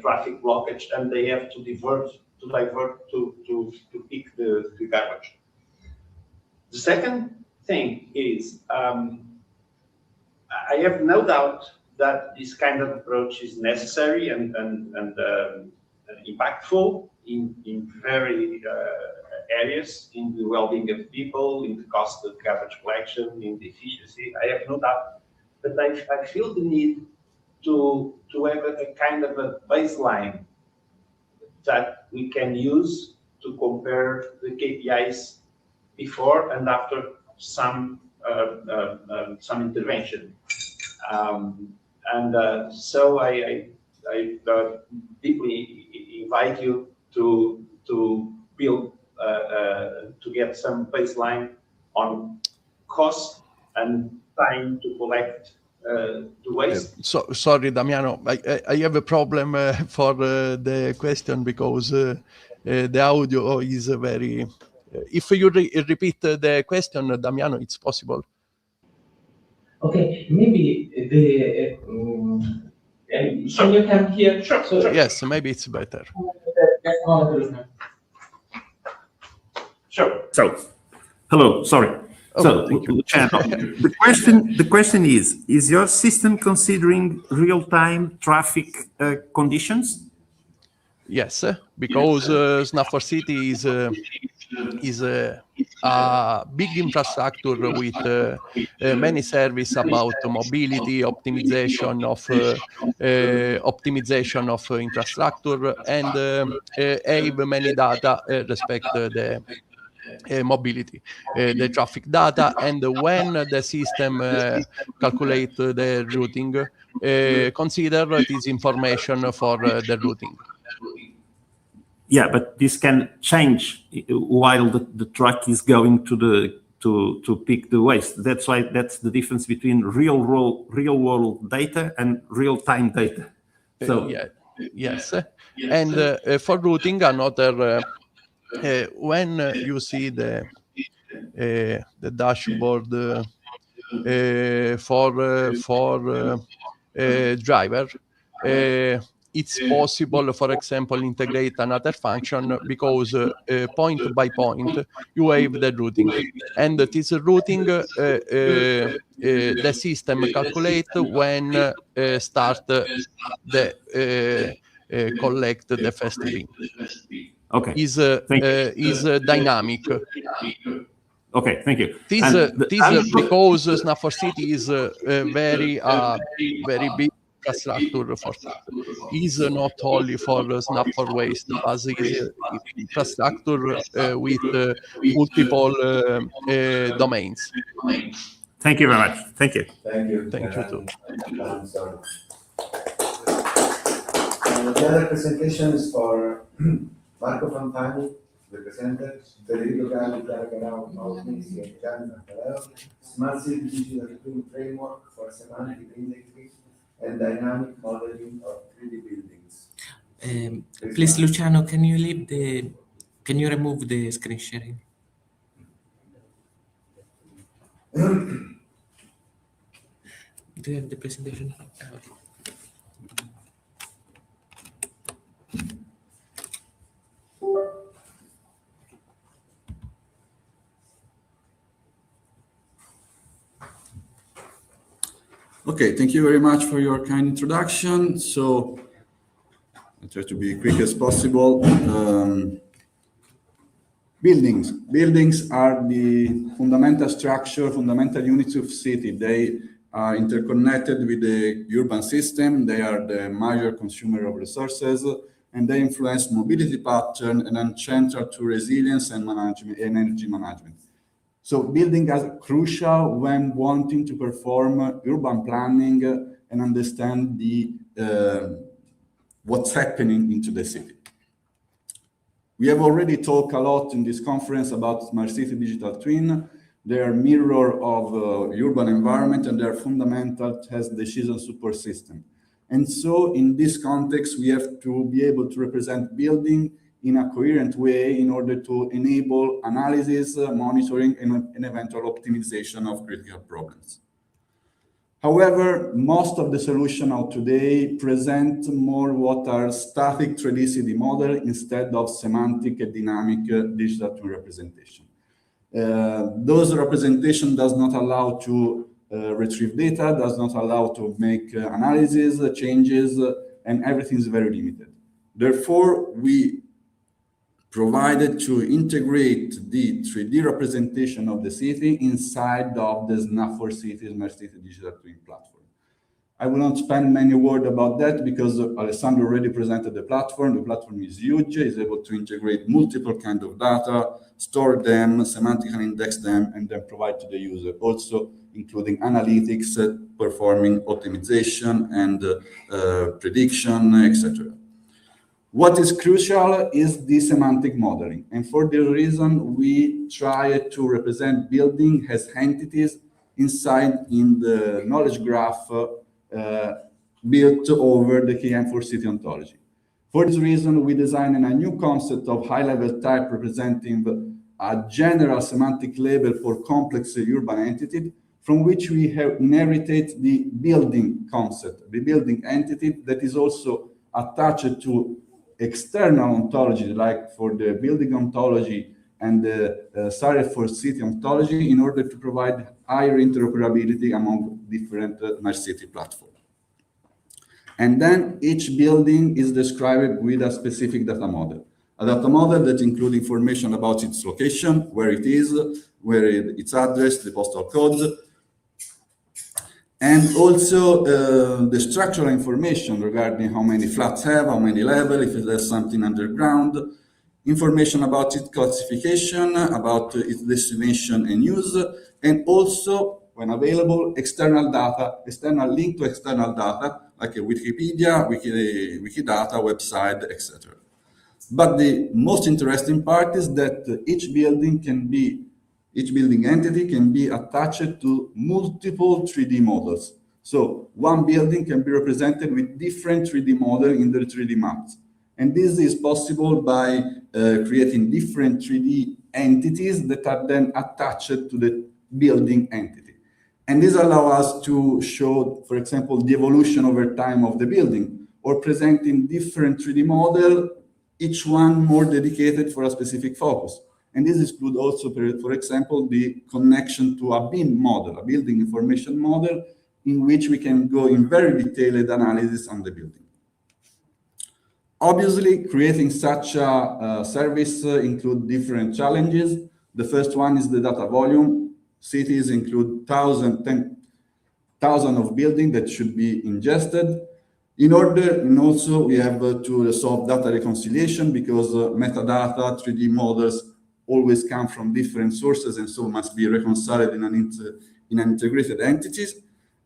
traffic blockage, and they have to divert to pick the garbage. The second thing is, I have no doubt that this kind of approach is necessary and impactful in very areas, in the well-being of people, in the cost of garbage collection, in the efficiency. I have no doubt, but I feel the need to have a kind of a baseline that we can use to compare the KPIs before and after some intervention. So I deeply invite you to build to get some baseline on cost and time to collect the waste. Sorry, Damiano, I have a problem for the question because the audio is very. If you repeat the question, Damiano, it's possible. Okay, maybe can you come here? Sure. Yes, maybe it's better. Sure. So, hello. Sorry. Oh, so, the question is your system considering real-time traffic conditions? Yes, because Snap for City is a big infrastructure with many services about mobility, optimization of infrastructure, and have many data respect the mobility, the traffic data, and when the system calculate the routing, consider this information for the routing. Yeah, but this can change while the truck is going to pick the waste. That's why that's the difference between real world data and real time data. So Yes. And for routing, another, when you see the dashboard for driver, it's possible, for example, integrate another function because point by point you have the routing, and this routing the system calculate when start the collect the first beam. Okay. Is dynamic. Okay, thank you. This because Snap4 City is very big infrastructure for is not only for Snap4 Waste, but is infrastructure with multiple domains. Thank you very much. Thank you. Thank you. Thank you too. I'm sorry. The other presentation is for Marco Fontani, the presenter, Federico Galli, Chiara Garau, Paolo Messi, and Gianni Macaleo, Smart City Digital Twin Framework for Semantic Indexing and Dynamic Modeling of 3D Buildings. Please, Luciano, can you remove the screen sharing? Do you have the presentation? Okay. Okay, thank you very much for your kind introduction. So I'll try to be quick as possible. Buildings are the fundamental structure, fundamental units of city. They are interconnected with the urban system. They are the major consumer of resources, and they influence mobility pattern and are central to resilience and energy management. So building is crucial when wanting to perform urban planning and understand what's happening into the city. We have already talked a lot in this conference about Smart City Digital Twin. They are mirror of urban environment, and they are fundamental as decision support system. And so in this context, we have to be able to represent building in a coherent way in order to enable analysis, monitoring, and eventual optimization of critical problems. However, most of the solutions of today present more what are static 3D CD model instead of semantic and dynamic digital twin representation. Those representation does not allow to retrieve data, does not allow to make analysis, changes, and everything is very limited. Therefore, we provided to integrate the 3D representation of the city inside of the Snap4 City Smart City Digital Twin platform. I will not spend many words about that because Alessandro already presented the platform. The platform is huge, is able to integrate multiple kinds of data, store them, semantically index them, and then provide to the user, also including analytics, performing optimization and prediction, etc. What is crucial is the semantic modeling. And for this reason, we try to represent building as entities inside in the knowledge graph built over the KM4 city ontology. For this reason, we designed a new concept of high-level type representing a general semantic label for complex urban entity, from which we have inherited the building concept, the building entity that is also attached to external ontology, like for the building ontology and the SARE4 city ontology, in order to provide higher interoperability among different Smart City platforms. And then each building is described with a specific data model. A data model that includes information about its location, where it is, its address, the postal code, and also the structural information regarding how many flats have, how many levels, if it has something underground, information about its classification, about its destination and use, and also, when available, external data, external link to external data, like a Wikipedia, Wikidata, website, etc. But the most interesting part is that each building entity can be attached to multiple 3D models. So one building can be represented with different 3D model in the 3D maps. And this is possible by creating different 3D entities that are then attached to the building entity. And this allows us to show, for example, the evolution over time of the building, or presenting different 3D model, each one more dedicated for a specific focus. And this includes also, for example, the connection to a BIM model, a building information model, in which we can go in very detailed analysis on the building. Obviously, creating such a service includes different challenges. The first one is the data volume. Cities include 10,000 of buildings that should be ingested. And also we have to resolve data reconciliation, because metadata, 3D models always come from different sources, and so must be reconciled in an integrated entities.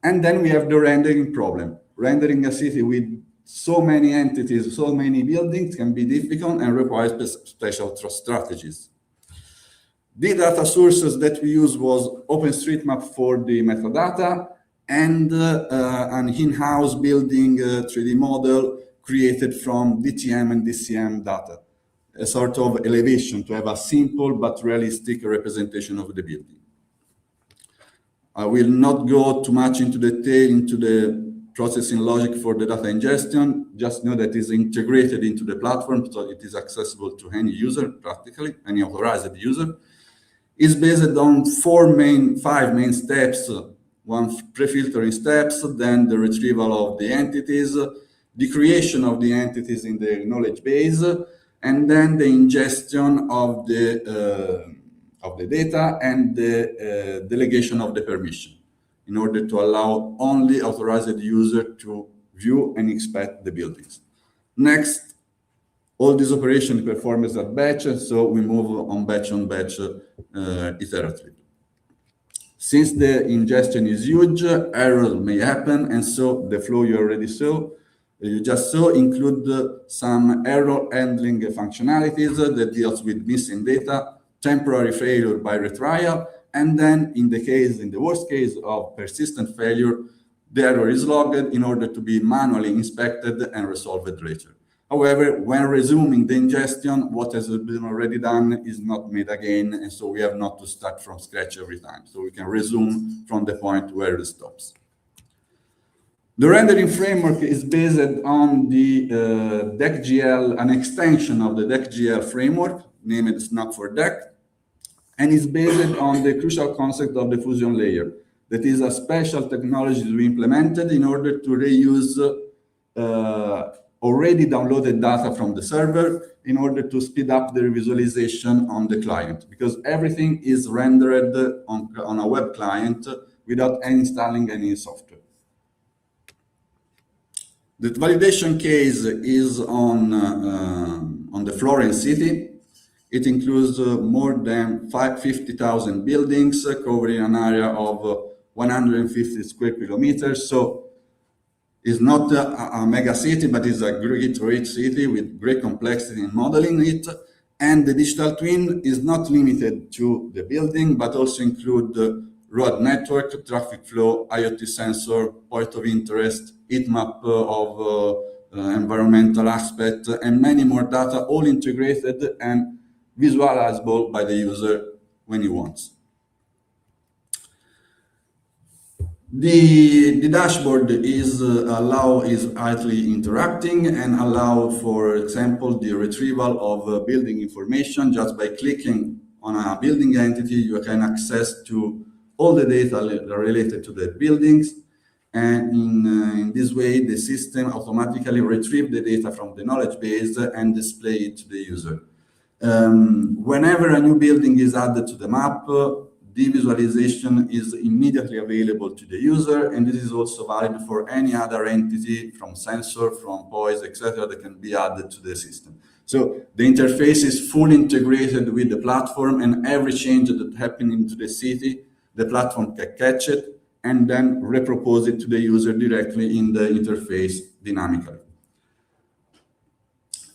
And then we have the rendering problem. Rendering a city with so many entities, so many buildings can be difficult and requires special strategies. The data sources that we use was OpenStreetMap for the metadata, and an in-house building 3D model created from DTM and DCM data, a sort of elevation to have a simple but realistic representation of the building. I will not go too much into detail into the processing logic for the data ingestion. Just know that it is integrated into the platform, so it is accessible to any user, practically, any authorized user. It's based on five main steps. One, pre-filtering steps, then the retrieval of the entities, the creation of the entities in the knowledge base, and then the ingestion of the data and the delegation of the permission, in order to allow only authorized user to view and inspect the buildings. Next, all these operations performed as a batch, so we move on batch iteratively. Since the ingestion is huge, errors may happen, and so the flow you just saw include some error handling functionalities that deals with missing data, temporary failure by retrial, and then in the worst case of persistent failure, the error is logged in order to be manually inspected and resolved later. However, when resuming the ingestion, what has been already done is not made again, and so we have not to start from scratch every time. So we can resume from the point where it stops. The rendering framework is based on the DECGL, an extension of the DECGL framework, named Snap for DEC, and is based on the crucial concept of the fusion layer. That is a special technology we implemented in order to reuse already downloaded data from the server in order to speed up the visualization on the client, because everything is rendered on a web client without installing any software. The validation case is on the Florence city. It includes more than 50,000 buildings covering an area of 150 square kilometers. So it's not a mega city, but it's a great city with great complexity in modeling it. And the digital twin is not limited to the building, but also include the road network, traffic flow, IoT sensor, point of interest, heat map of environmental aspect, and many more data, all integrated and visualizable by the user when he wants. The dashboard is highly interacting and allow, for example, the retrieval of building information. Just by clicking on a building entity, you can access to all the data related to the buildings. And in this way, the system automatically retrieves the data from the knowledge base and display it to the user. Whenever a new building is added to the map, the visualization is immediately available to the user, and this is also valid for any other entity from sensor, from POIs, etc., that can be added to the system. So the interface is fully integrated with the platform, and every change that happens into the city, the platform can catch it and then repropose it to the user directly in the interface dynamically.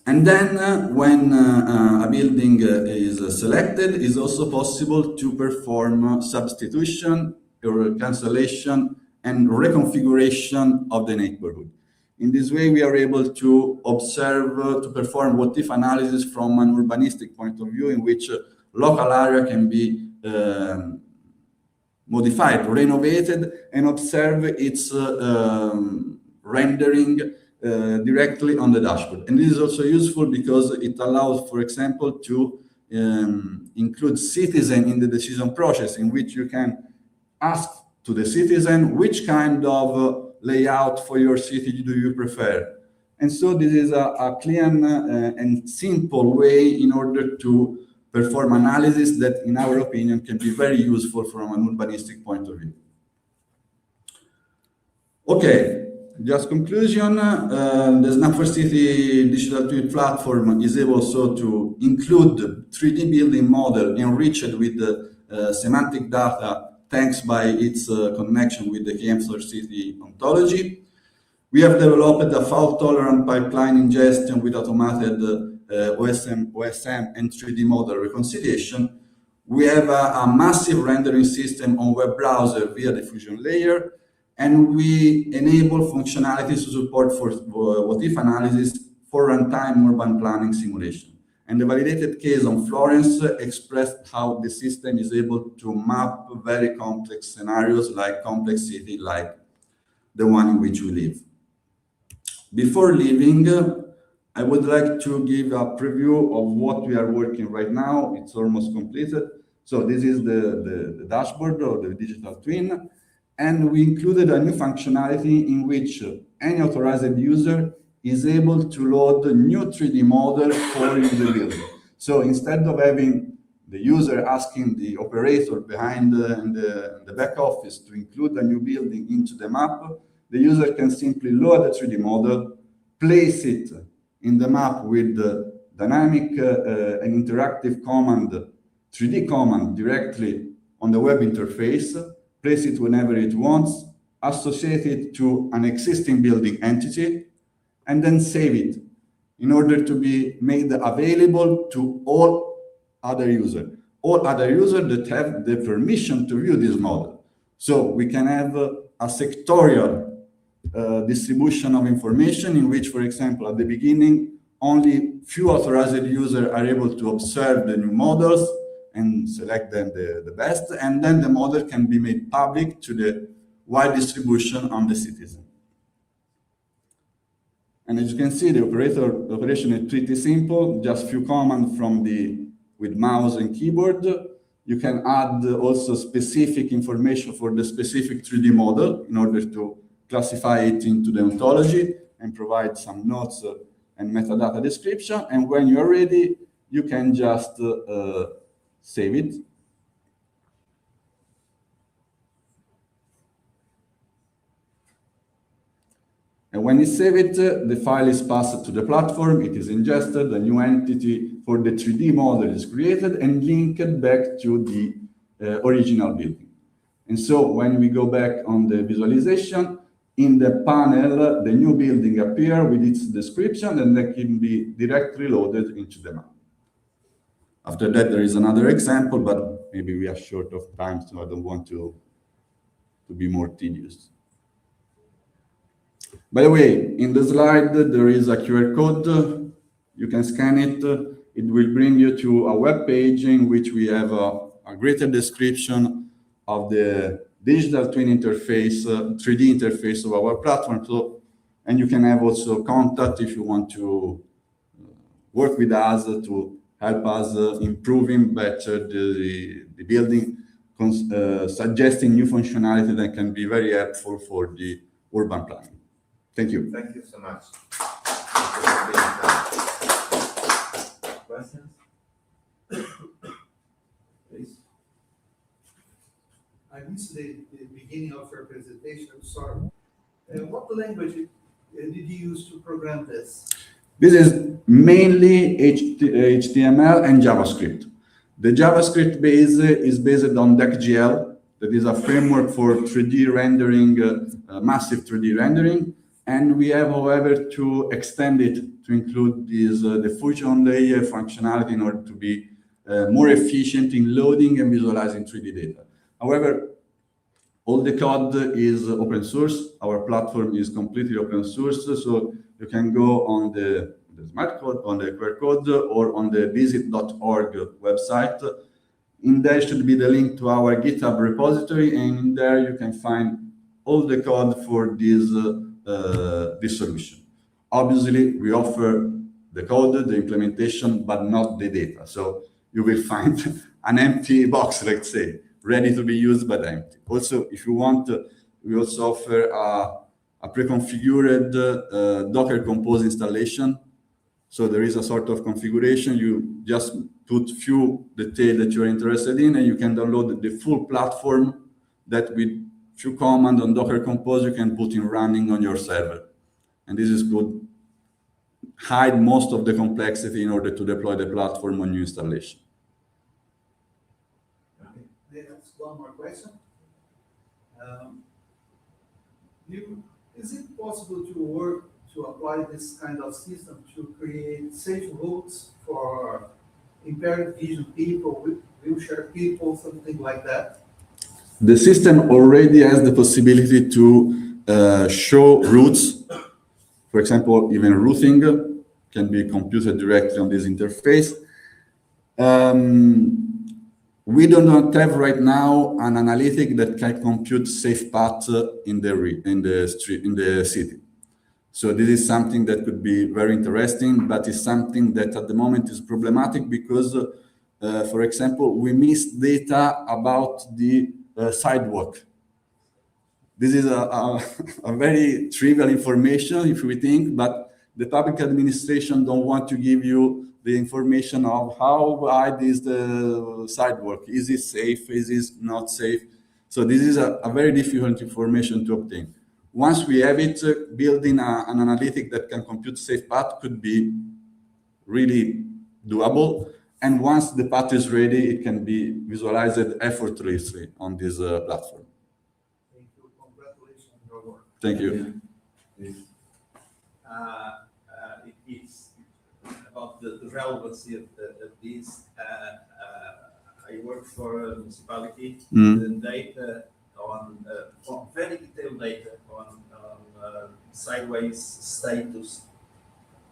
And then when a building is selected, it's also possible to perform substitution or cancellation and reconfiguration of the neighborhood. In this way, we are able to observe, to perform what-if analysis from an urbanistic point of view, in which local area can be modified, renovated, and observe its rendering directly on the dashboard. And this is also useful because it allows, for example, to include citizen in the decision process, in which you can ask to the citizen which kind of layout for your city do you prefer. And so this is a clear and simple way in order to perform analysis that, in our opinion, can be very useful from an urbanistic point of view. Okay, just conclusion. The Snap4City digital twin platform is able also to include 3D building model enriched with semantic data, thanks by its connection with the KM4City ontology. We have developed a fault-tolerant pipeline ingestion with automated OSM and 3D model reconciliation. We have a massive rendering system on web browser via the Fusion layer, and we enable functionalities to support for what-if analysis for runtime urban planning simulation. And the validated case on Florence expressed how the system is able to map very complex scenarios, like complex city, like the one in which we live. Before leaving, I would like to give a preview of what we are working right now. It's almost completed. So this is the dashboard or the digital twin. And we included a new functionality in which any authorized user is able to load a new 3D model for the building. So instead of having the user asking the operator behind the back office to include a new building into the map, the user can simply load a 3D model, place it in the map with the dynamic and interactive command, 3D command directly on the web interface, place it whenever it wants, associate it to an existing building entity, and then save it in order to be made available to all other users that have the permission to view this model. So we can have a sectorial distribution of information in which, for example, at the beginning, only few authorized users are able to observe the new models and select them the best, and then the model can be made public to the wide distribution on the citizen. And as you can see, the operation is pretty simple, just few commands with mouse and keyboard. You can add also specific information for the specific 3D model in order to classify it into the ontology and provide some notes and metadata description. And when you're ready, you can just save it. And when you save it, the file is passed to the platform, it is ingested, a new entity for the 3D model is created and linked back to the original building. And so when we go back on the visualization, in the panel, the new building appears with its description, and that can be directly loaded into the map. After that, there is another example, but maybe we are short of time, so I don't want to be more tedious. By the way, in the slide, there is a QR code. You can scan it. It will bring you to a web page in which we have a greater description of the digital twin interface, 3D interface of our platform. So, and you can have also contact if you want to work with us to help us improving better the building, suggesting new functionality that can be very helpful for the urban planning. Thank you. Thank you so much. Questions? Please. I missed the beginning of your presentation, I'm sorry. What language did you use to program this? This is mainly HTML and JavaScript. The JavaScript base is based on DeckGL, that is a framework for 3D rendering, massive 3D rendering. And we have, however, to extend it to include the Fusion layer functionality in order to be more efficient in loading and visualizing 3D data. However, All the code is open source. Our platform is completely open source, so you can go on the smart code, on the QR code, or on the visit.org website. In there should be the link to our GitHub repository, and in there you can find all the code for this solution. Obviously, we offer the code, the implementation, but not the data. So you will find an empty box, let's say, ready to be used, but empty. Also, if you want, we also offer a pre-configured Docker Compose installation. So there is a sort of configuration. You just put few details that you're interested in, and you can download the full platform that with few commands on Docker Compose, you can put in running on your server. And this is good. Hide most of the complexity in order to deploy the platform on new installation. Okay, that's one more question. Is it possible to apply this kind of system to create safe routes for impaired vision people, wheelchair people, something like that? The system already has the possibility to show routes. For example, even routing can be computed directly on this interface. We do not have right now an analytic that can compute safe paths in the city. So this is something that could be very interesting, but it's something that at the moment is problematic because, for example, we miss data about the sidewalk. This is a very trivial information if we think, but the public administration don't want to give you the information of how wide is the sidewalk. Is it safe? Is it not safe? So this is a very difficult information to obtain. Once we have it, building an analytic that can compute safe path could be really doable. And once the path is ready, it can be visualized effortlessly on this platform. Thank you. Congratulations on your work. Thank you. It's about the relevancy of this. I work for a municipality. The data on very detailed data on sideways status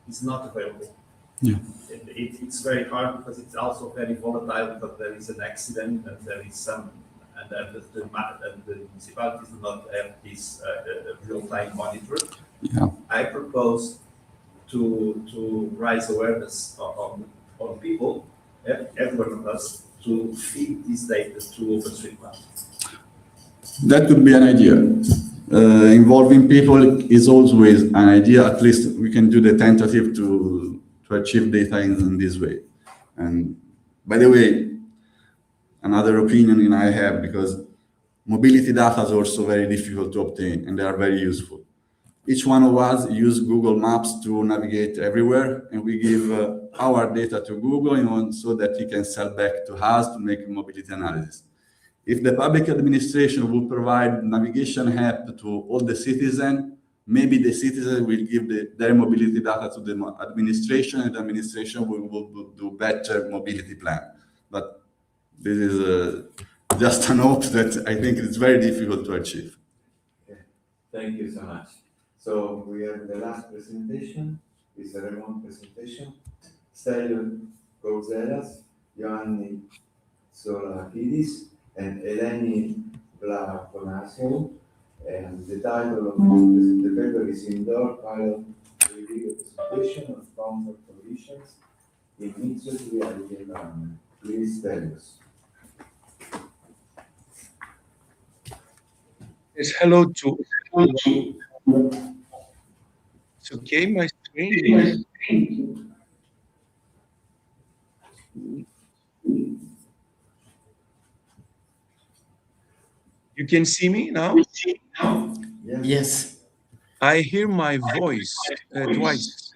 is not available. Yeah. It's very hard because it's also very volatile because there is an accident and there is some, and the municipalities do not have this real-time monitor. Yeah. I propose to raise awareness on people, every one of us, to feed this data to OpenStreetMap. That could be an idea. Involving people is always an idea. At least we can do the tentative to achieve data in this way. And by the way, another opinion I have, because mobility data is also very difficult to obtain and they are very useful. Each one of us use Google Maps to navigate everywhere, and we give our data to Google so that he can sell back to us to make mobility analysis. If the public administration will provide navigation app to all the citizens, maybe the citizens will give their mobility data to the administration, and the administration will do better mobility plan. But this is just an hope that I think it's very difficult to achieve. Okay. Thank you so much. So we have the last presentation, is a remote presentation. Stelio Kouzelas, Ioanni Solakidis, and Eleni Vlakonasiou. And the title of the paper is Indoor Pilot Video Presentation of Comfort Conditions in Mixed Reality Environment. Please tell us. Yes, hello to. It's okay, my screen. You can see me now? Yes. I hear my voice twice.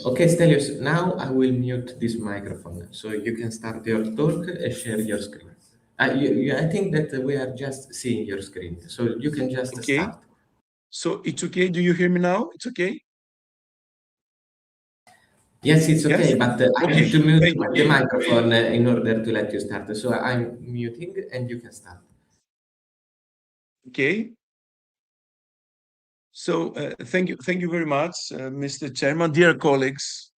Okay, Stelios, now I will mute this microphone so you can start your talk and share your screen. I think that we are just seeing your screen, so you can just start. So it's okay? Do you hear me now? It's okay? Yes, it's okay, Yes? but I have to mute the microphone in order to let you start. So I'm muting and you can start. Okay. So thank you very much, Mr. Chairman, dear colleagues.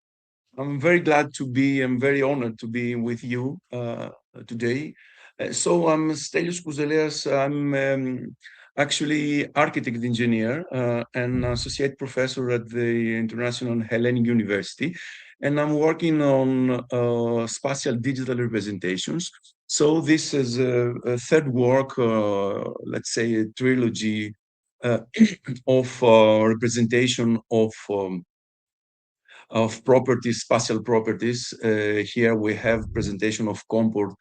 I'm very glad to be, I'm very honored to be with you today. So I'm Stelios Kouzelias. I'm actually architect engineer and associate professor at the International Hellenic University. And I'm working on spatial digital representations. So this is a third work, let's say a trilogy of representation of properties, spatial properties. Here we have presentation of comfort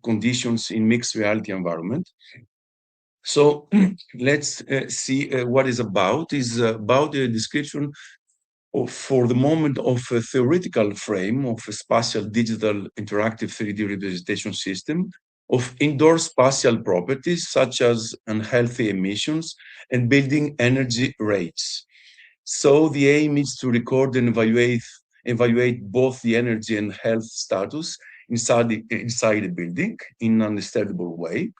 conditions in mixed reality environment. So let's see what is about. Is about a description of, for the moment, of a theoretical frame of a spatial digital interactive 3D representation system of indoor spatial properties such as unhealthy emissions and building energy rates. So the aim is to record and evaluate both the energy and health status inside the building in an understandable way.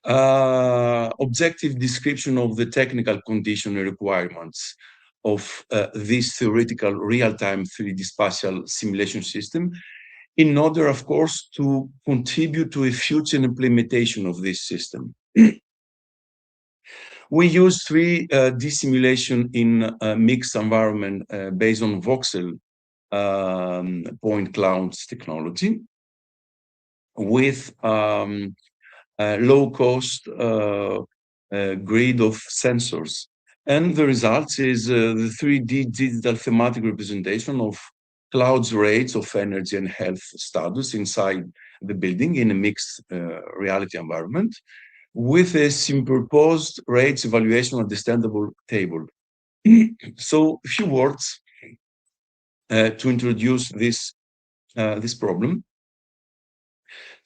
Objective description of the technical condition and requirements of this theoretical real-time 3D spatial simulation system in order, of course, to contribute to a future implementation of this system. We use 3D simulation in a mixed environment based on voxel point clouds technology with low-cost grid of sensors. And the result is the 3D digital thematic representation of clouds rates of energy and health status inside the building in a mixed reality environment, with a superposed rates evaluation understandable table. So a few words to introduce this problem.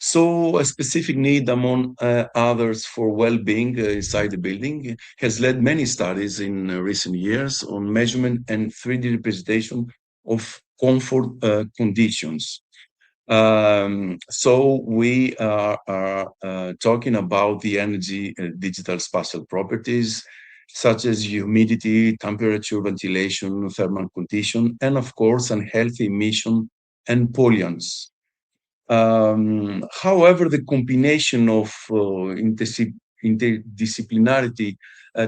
So a specific need among others for well-being inside the building has led many studies in recent years on measurement and 3D representation of comfort conditions. So we are talking about the energy digital spatial properties, such as humidity, temperature, ventilation, thermal condition, and of course, unhealthy emission and pollutants. However, the combination of interdisciplinarity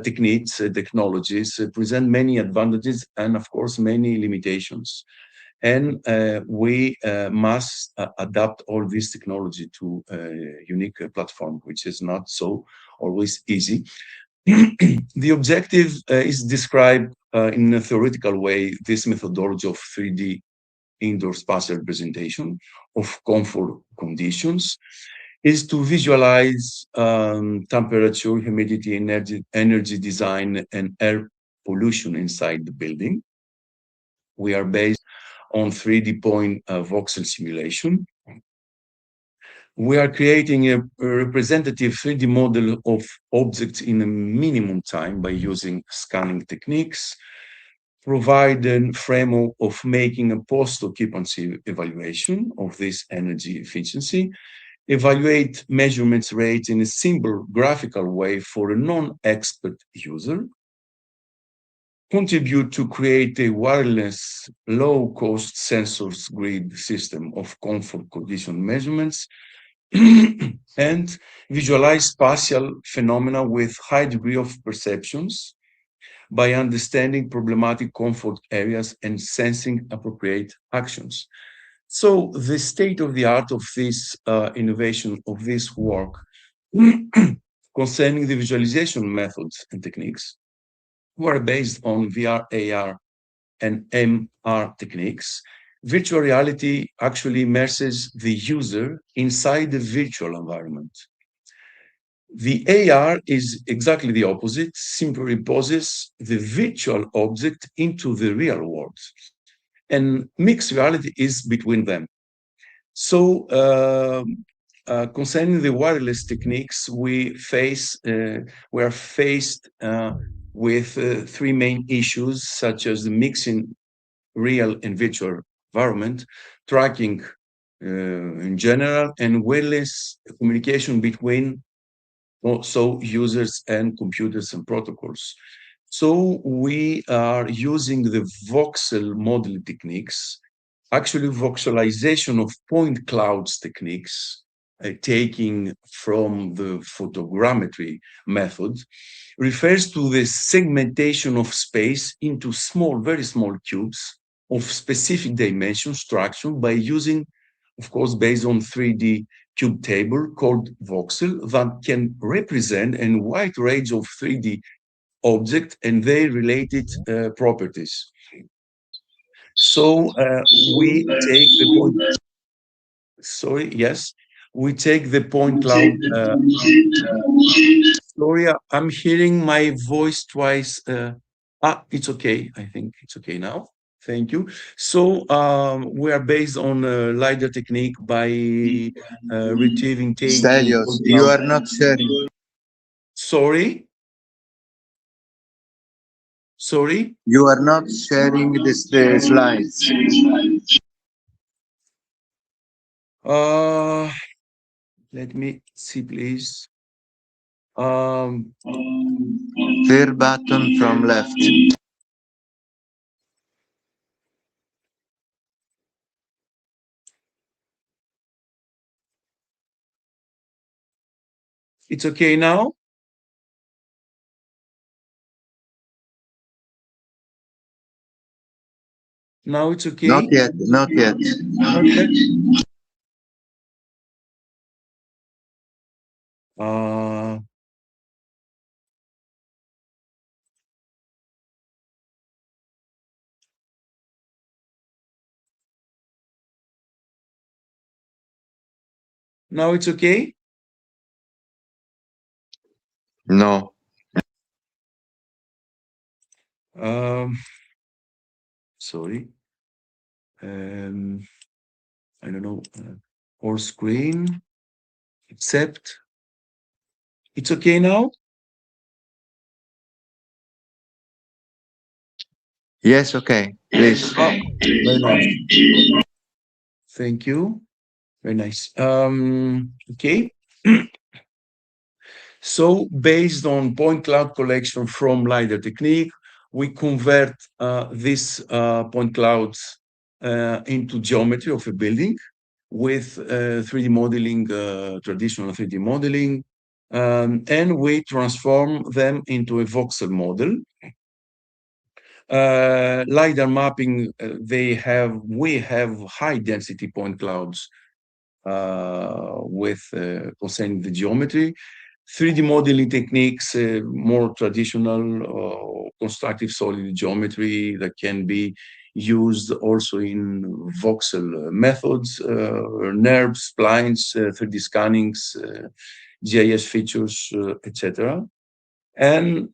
techniques, technologies present many advantages and of course, many limitations. And we must adapt all this technology to a unique platform, which is not so always easy. The objective is described in a theoretical way, this methodology of 3D indoor spatial representation of comfort conditions is to visualize temperature, humidity, energy design, and air pollution inside the building. We are based on 3D point voxel simulation. We are creating a representative 3D model of objects in a minimum time by using scanning techniques, provide a framework of making a post-occupancy evaluation of this energy efficiency, evaluate measurements rates in a simple graphical way for a non-expert user, contribute to create a wireless, low-cost sensors grid system of comfort condition measurements, and visualize spatial phenomena with high degree of perceptions by understanding problematic comfort areas and sensing appropriate actions. So the state of the art of this innovation, of this work, concerning the visualization methods and techniques, were based on VR, AR, and MR techniques. Virtual reality actually immerses the user inside the virtual environment. The AR is exactly the opposite, superimposes the virtual object into the real world. And mixed reality is between them. So concerning the wireless techniques, we are faced with three main issues, such as the mixing real and virtual environment, tracking in general, and wireless communication between so users and computers and protocols. So we are using the voxel modeling techniques, actually voxelization of point clouds techniques, taking from the photogrammetry method, refers to the segmentation of space into small, very small cubes of specific dimension structure by using, of course, based on 3D cube table called voxel that can represent a wide range of 3D objects and their related properties. So we take the point, sorry, yes, we take the point cloud. Sorry, I'm hearing my voice twice. It's okay. I think it's okay now. Thank you. So we are based on LiDAR technique by retrieving taking. Stelios, you are not sharing. Sorry? Sorry? You are not sharing the slides. Let me see, please. Third button from left. It's okay now? Now it's okay? Not yet, not yet. Not yet? Now it's okay? No. Sorry. I don't know. Or screen, except. It's okay now? Yes, okay, please. Very nice. Thank you. Very nice. Okay. So based on point cloud collection from LiDAR technique, we convert these point clouds into geometry of a building with 3D modeling, traditional 3D modeling, and we transform them into a voxel model. LiDAR mapping, we have high density point clouds with concerning the geometry. 3D modeling techniques, more traditional constructive solid geometry that can be used also in voxel methods, NURBS, splines, 3D scannings, GIS features, etc. And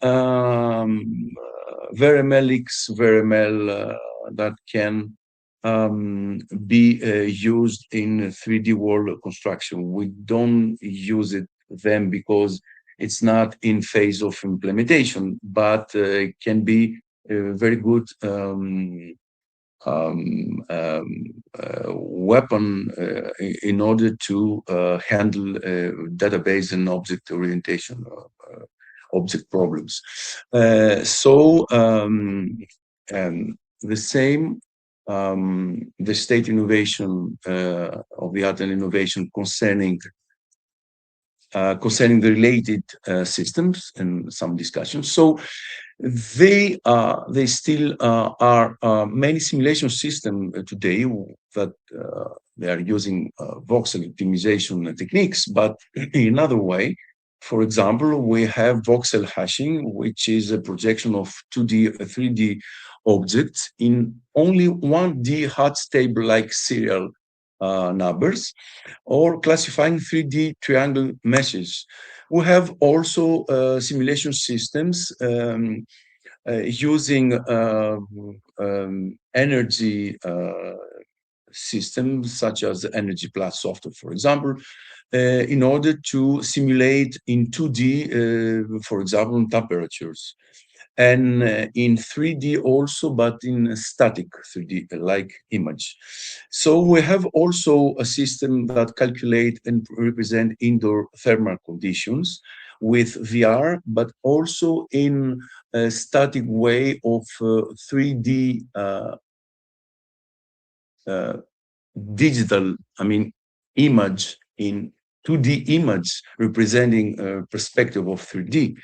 VeRML-X, VeRML that can be used in 3D world construction. We don't use them because it's not in phase of implementation, but it can be a very good weapon in order to handle database and object orientation, object problems. The same, the state innovation of the art and innovation concerning the related systems and some discussions. So they still are many simulation systems today that they are using voxel optimization techniques, but in another way. For example, we have voxel hashing, which is a projection of 2D, 3D objects in only 1D hot stable like serial numbers, or classifying 3D triangle meshes. We have also simulation systems using energy systems such as Energy Plus software, for example, in order to simulate in 2D, for example, temperatures, and in 3D also, but in static 3D, like image. So we have also a system that calculate and represent indoor thermal conditions with VR, but also in a static way of 3D digital, image in 2D image representing a perspective of 3D,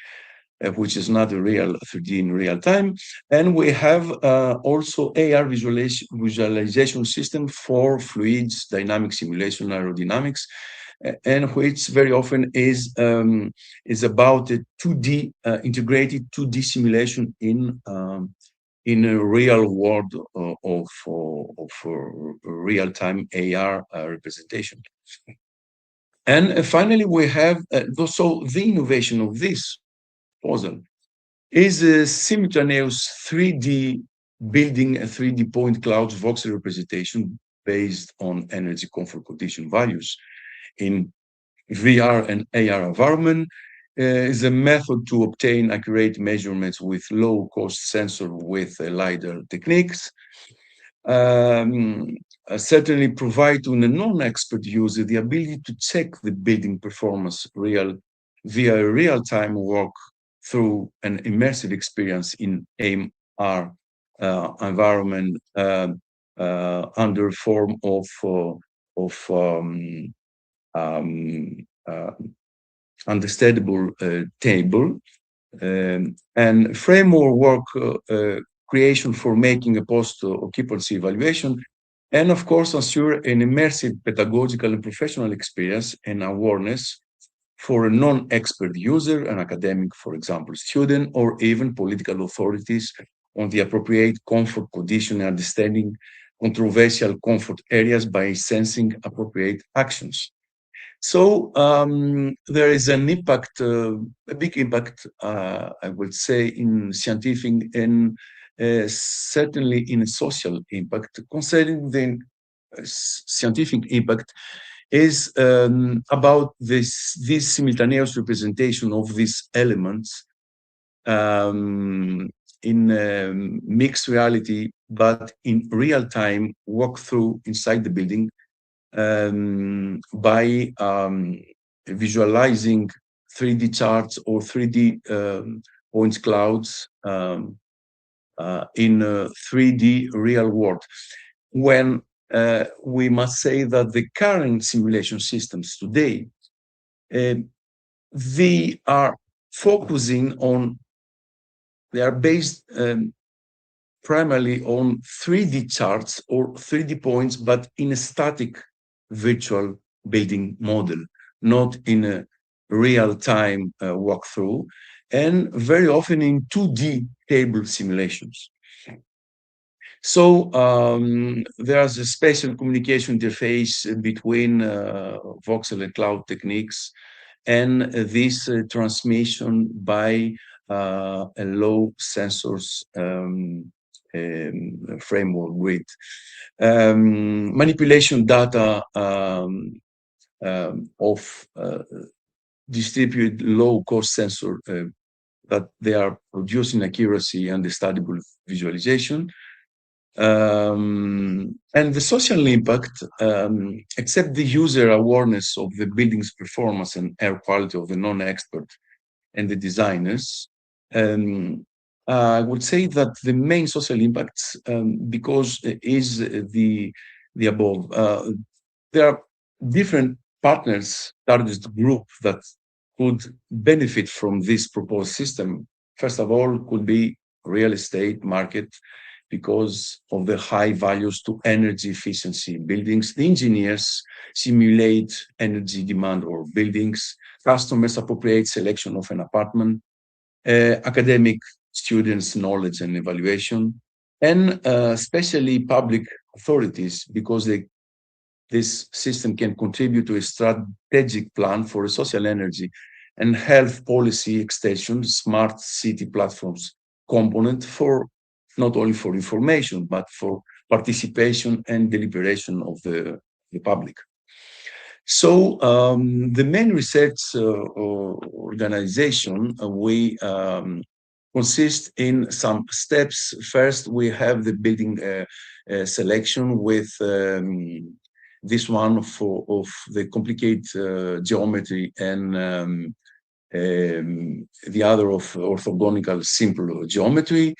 which is not a real 3D in real time. And we have also AR visualization system for fluids, dynamic simulation, aerodynamics, and which very often is about a 2D integrated 2D simulation in a real world of real-time AR representation. And finally, we have so the innovation of this puzzle is a simultaneous 3D building a 3D point clouds voxel representation based on energy comfort condition values in VR and AR environment. Is a method to obtain accurate measurements with low-cost sensor with LiDAR techniques. Certainly provide to a non-expert user the ability to check the building performance via real-time walk through an immersive experience in AR environment under form of understandable table and framework creation for making a post-occupancy evaluation, and of course ensure an immersive pedagogical and professional experience and awareness for a non-expert user, an academic, for example, student, or even political authorities on the appropriate comfort condition and understanding controversial comfort areas by sensing appropriate actions. So there is an impact, a big impact, I would say, in scientific and certainly in social impact. Concerning the scientific impact is about this simultaneous representation of these elements in mixed reality, but in real time walkthrough inside the building by visualizing 3D charts or 3D point clouds in a 3D real world. When we must say that the current simulation systems today, they are focusing on, they are based primarily on 3D charts or 3D points, but in a static virtual building model, not in a real-time walkthrough, and very often in 2D table simulations. So there's a special communication interface between voxel and cloud techniques, and this transmission by a low sensors framework grid. Manipulation data of distributed low-cost sensor that they are producing accuracy and understandable visualization. And the social impact, except the user awareness of the building's performance and air quality of the non-expert and the designers, I would say that the main social impacts, because is the above. There are different partners, target group that could benefit from this proposed system. First of all, could be real estate market because of the high values to energy efficiency in buildings. The engineers simulate energy demand or buildings. Customers appropriate selection of an apartment. Academic students' knowledge and evaluation, and especially public authorities, because this system can contribute to a strategic plan for a social energy and health policy extension, smart city platforms component for not only for information, but for participation and deliberation of the public. So the main research organization, we consist in some steps. First, we have the building selection with this one of the complicated geometry and the other of orthogonal simple geometry,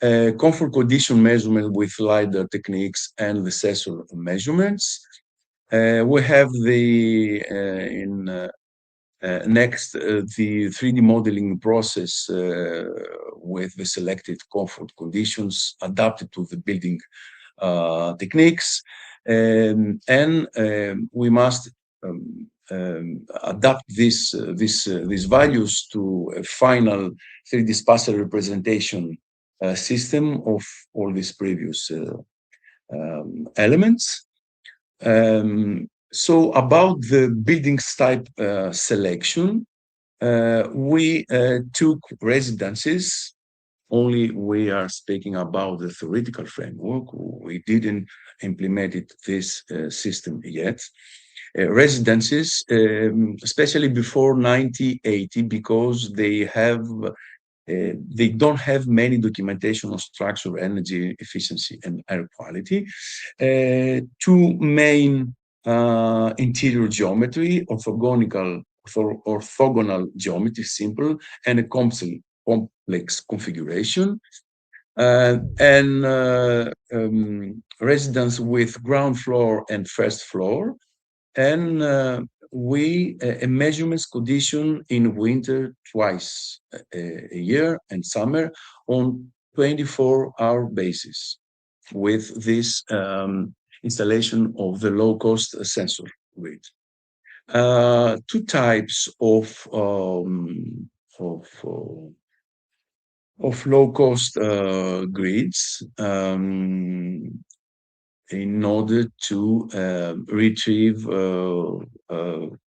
comfort condition measurement with LiDAR techniques and the sensor measurements. We have the next the 3D modeling process with the selected comfort conditions adapted to the building techniques, and we must adapt these values to a final 3D spatial representation system of all these previous elements. So about the buildings type selection, we took residences. Only we are speaking about the theoretical framework. We didn't implement this system yet. Residences, especially before 1980, because they don't have many documentation on structure, energy efficiency, and air quality. Two main interior geometry, orthogonal geometry, simple, and a complex configuration. Residence with ground floor and first floor, and a measurements condition in winter twice a year and summer on 24-hour basis with this installation of the low-cost sensor grid. Two types of low-cost grids in order to retrieve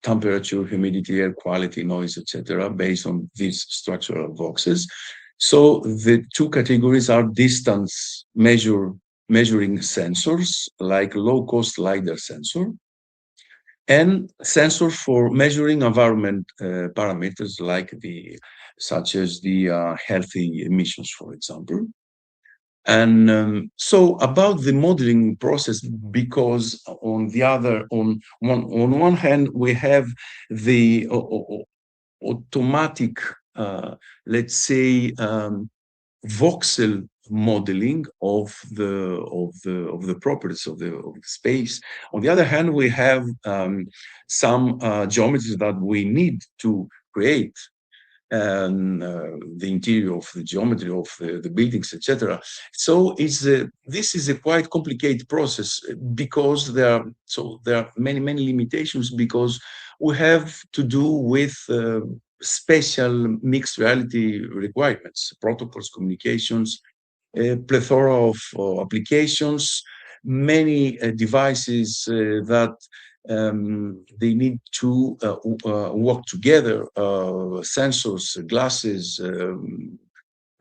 temperature, humidity, air quality, noise, etc., based on these structural boxes. So the two categories are distance measuring sensors, like low-cost LiDAR sensor, and sensors for measuring environment parameters, such as the healthy emissions, for example. And so about the modeling process, because on one hand we have the automatic, let's say, voxel modeling of the properties of the space. On the other hand, we have some geometries that we need to create, and the interior of the geometry of the buildings, etc. So this is a quite complicated process, because there are many limitations, because we have to do with special mixed reality requirements, protocols, communications, a plethora of applications, many devices that they need to work together, sensors, glasses,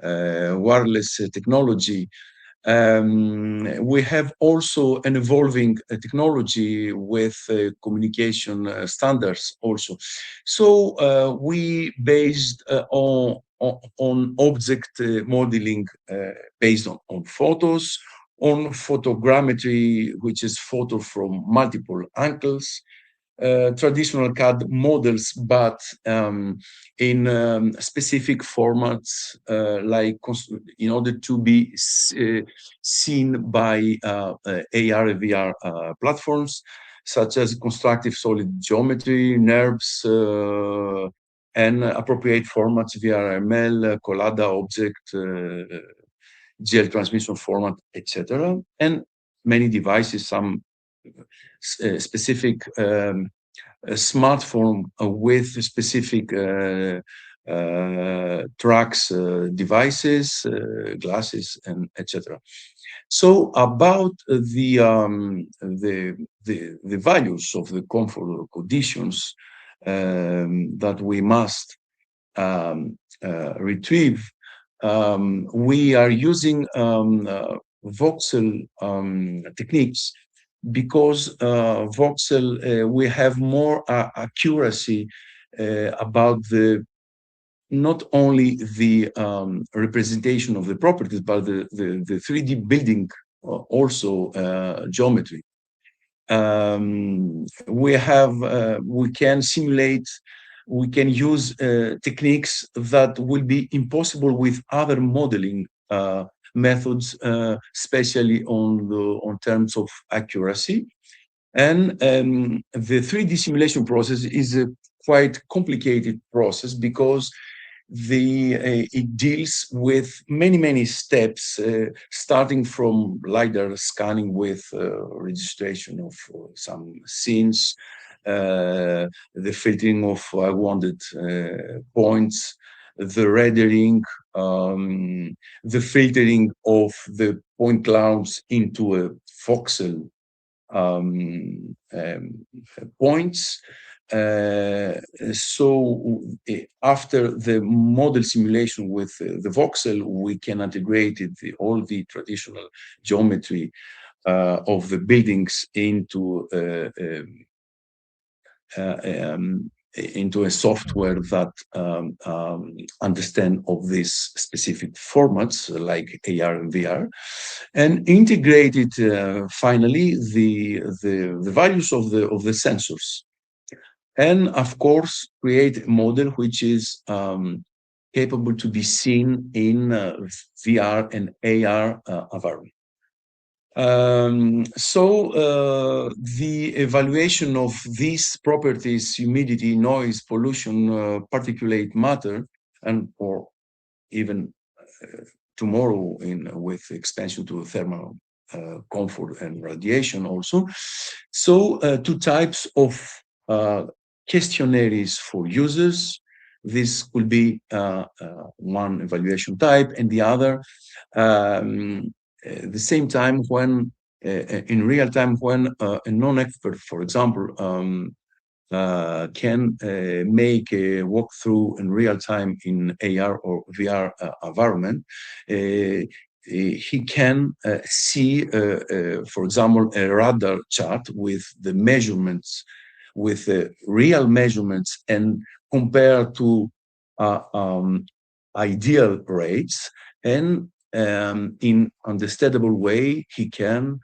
wireless technology. We have also an evolving technology with communication standards also. So we based on object modeling based on photos, on photogrammetry, which is photo from multiple angles, traditional CAD models, but in specific formats, like in order to be seen by AR and VR platforms, such as constructive solid geometry, NURBS, and appropriate formats, VRML, Collada object, GL transmission format, etc. And many devices, some specific smartphone with specific tracks, devices, glasses, and etc. So about the values of the comfort conditions that we must retrieve, we are using voxel techniques, because voxel, we have more accuracy about not only the representation of the properties, but the 3D building also geometry. We can simulate we can use techniques that will be impossible with other modeling methods, especially on terms of accuracy. And the 3D simulation process is a quite complicated process because it deals with many steps, starting from LiDAR scanning with registration of some scenes, the filtering of unwanted points, the rendering, the filtering of the point clouds into a voxel points. So after the model simulation with the voxel, we can integrate all the traditional geometry of the buildings into a software that understand of these specific formats like AR and VR, and integrated finally the values of the sensors, and of course create a model which is capable to be seen in VR and AR environment. The evaluation of these properties, humidity, noise, pollution, particulate matter, and or even tomorrow with expansion to thermal comfort and radiation also. So two types of questionnaires for users. This could be one evaluation type, and the other the same time when in real time when a non-expert, for example, can make a walkthrough in real time in AR or VR environment. He can see, for example, a radar chart with the measurements, with real measurements, and compare to ideal rates, and in understandable way, he can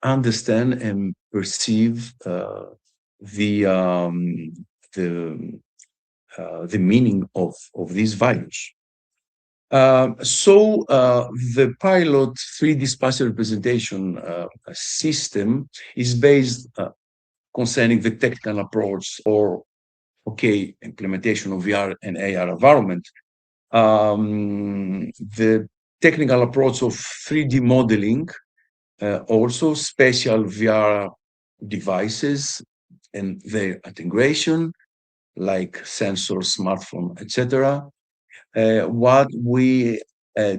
understand and perceive the meaning of these values. The pilot 3D spatial representation system is based concerning the technical approach or implementation of VR and AR environment. The technical approach of 3D modeling, also special VR devices and their integration, like sensors, smartphone, etc. What we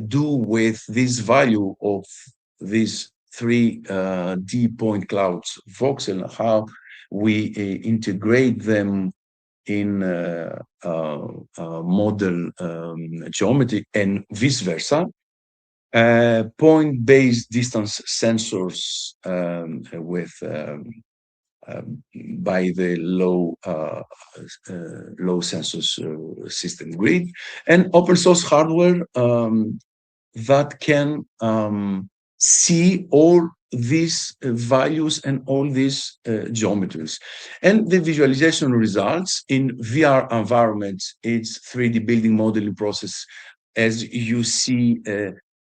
do with this value of these 3D point clouds voxel, how we integrate them in model geometry and vice versa. Point-based distance sensors with by the low sensors system grid, and open source hardware that can see all these values and all these geometries. And the visualization results in VR environments, it's 3D building modeling process, as you see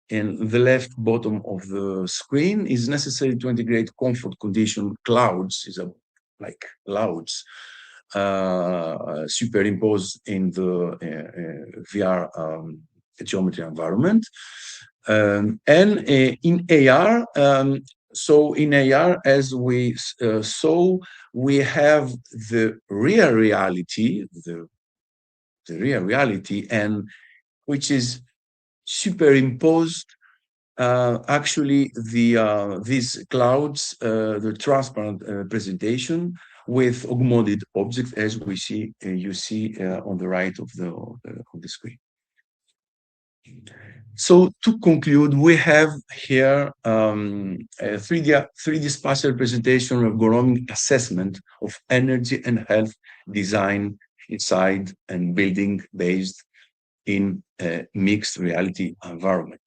in the left bottom of the screen. Is necessary to integrate comfort condition clouds, like clouds superimposed in the VR geometry environment. And in AR, so in AR, as we saw, we have the real reality, the real reality, and which is superimposed actually these clouds, the transparent presentation with augmented objects, as we see you see on the right of the screen. So to conclude, we have here a 3D spatial representation of ergonomic assessment of energy and health design inside and building based in a mixed reality environment.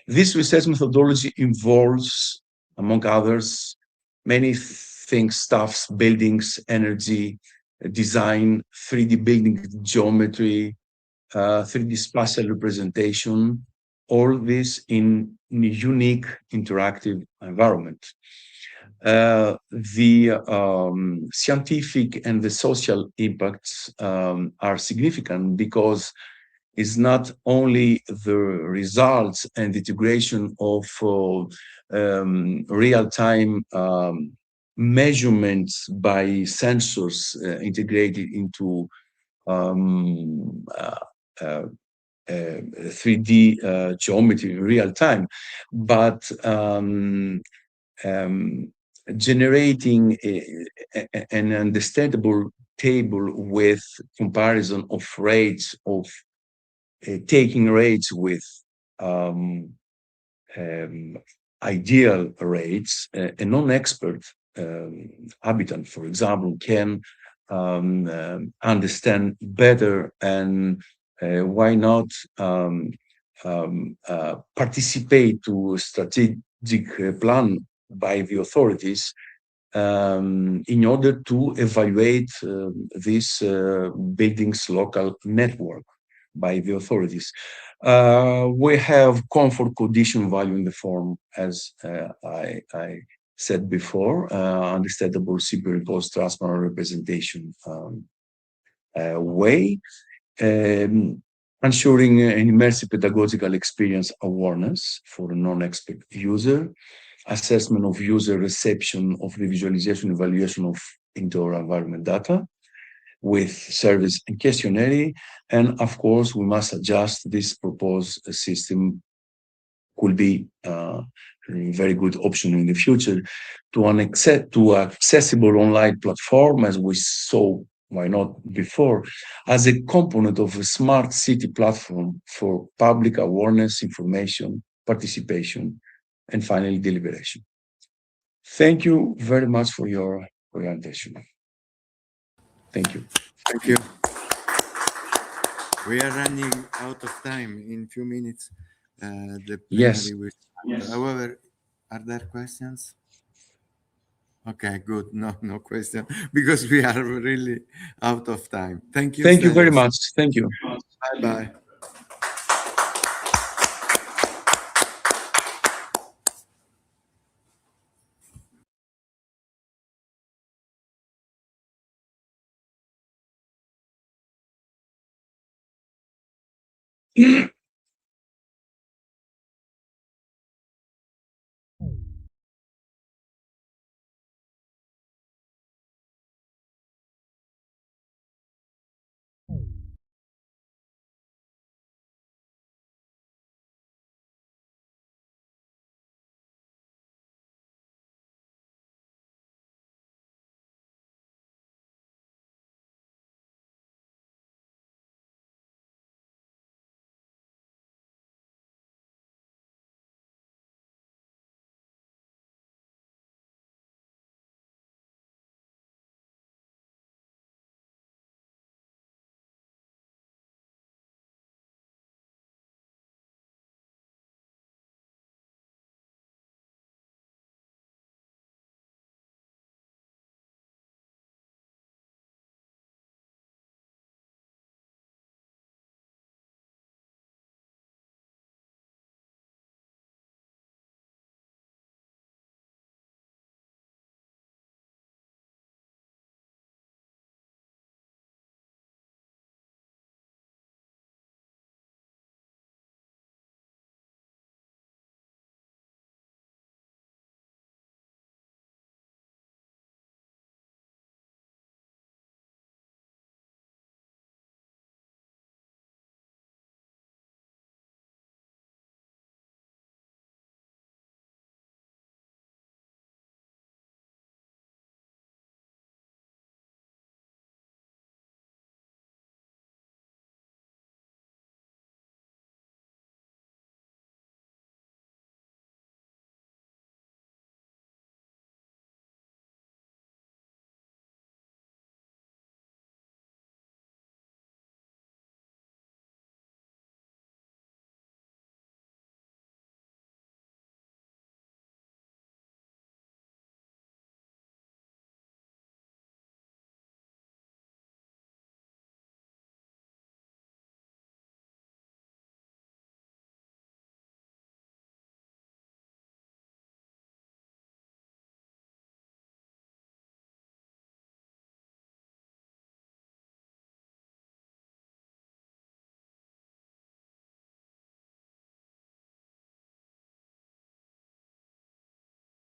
This research methodology involves, among others, many things, stuffs, buildings, energy, design, 3D building geometry, 3D spatial representation, all this in a unique interactive environment. The scientific and the social impacts are significant because it's not only the results and integration of real-time measurements by sensors integrated into 3D geometry in real time, but generating an understandable table with comparison of rates of taking rates with ideal rates. A non-expert habitant, for example, can understand better and why not participate to a strategic plan by the authorities in order to evaluate this building's local network by the authorities. We have comfort condition value in the form, as I said before, understandable superimposed transparent representation way, ensuring an immersive pedagogical experience awareness for a non-expert user, assessment of user reception of the visualization evaluation of indoor environment data with service and questionnaire. And of course, we must adjust this proposed system could be a very good option in the future to an accessible online platform, as we saw, why not before, as a component of a smart city platform for public awareness, information, participation, and finally deliberation. Thank you very much for your attention. Thank you. Thank you. We are running out of time in few minutes. The plenary will start. However, are there questions? Okay, good. No question, because we are really out of time. Thank you. Thank you very much. Thank you. Bye-bye.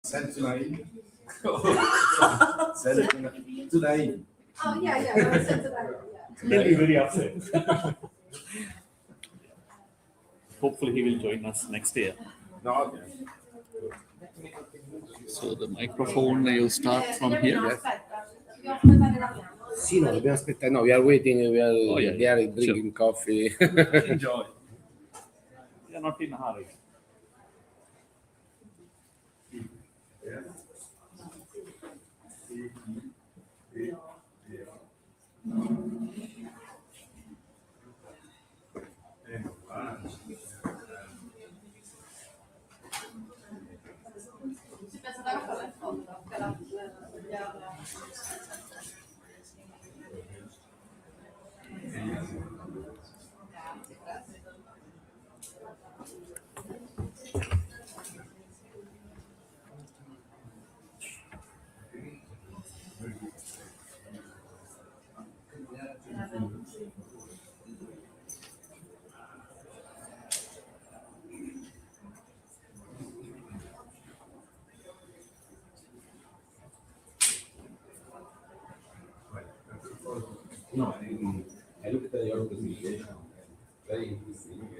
Send to Naim. Send to Naim. Oh, yeah, send to that. He'll be very upset. Hopefully he will join us next year. No, okay. So the microphone, you start from here. Sì, no, dobbiamo aspettare. No, we are waiting. We are Oh, yeah, they are yeah. drinking coffee. Enjoy. We are not in a hurry. No, I looked at your presentation, very interesting.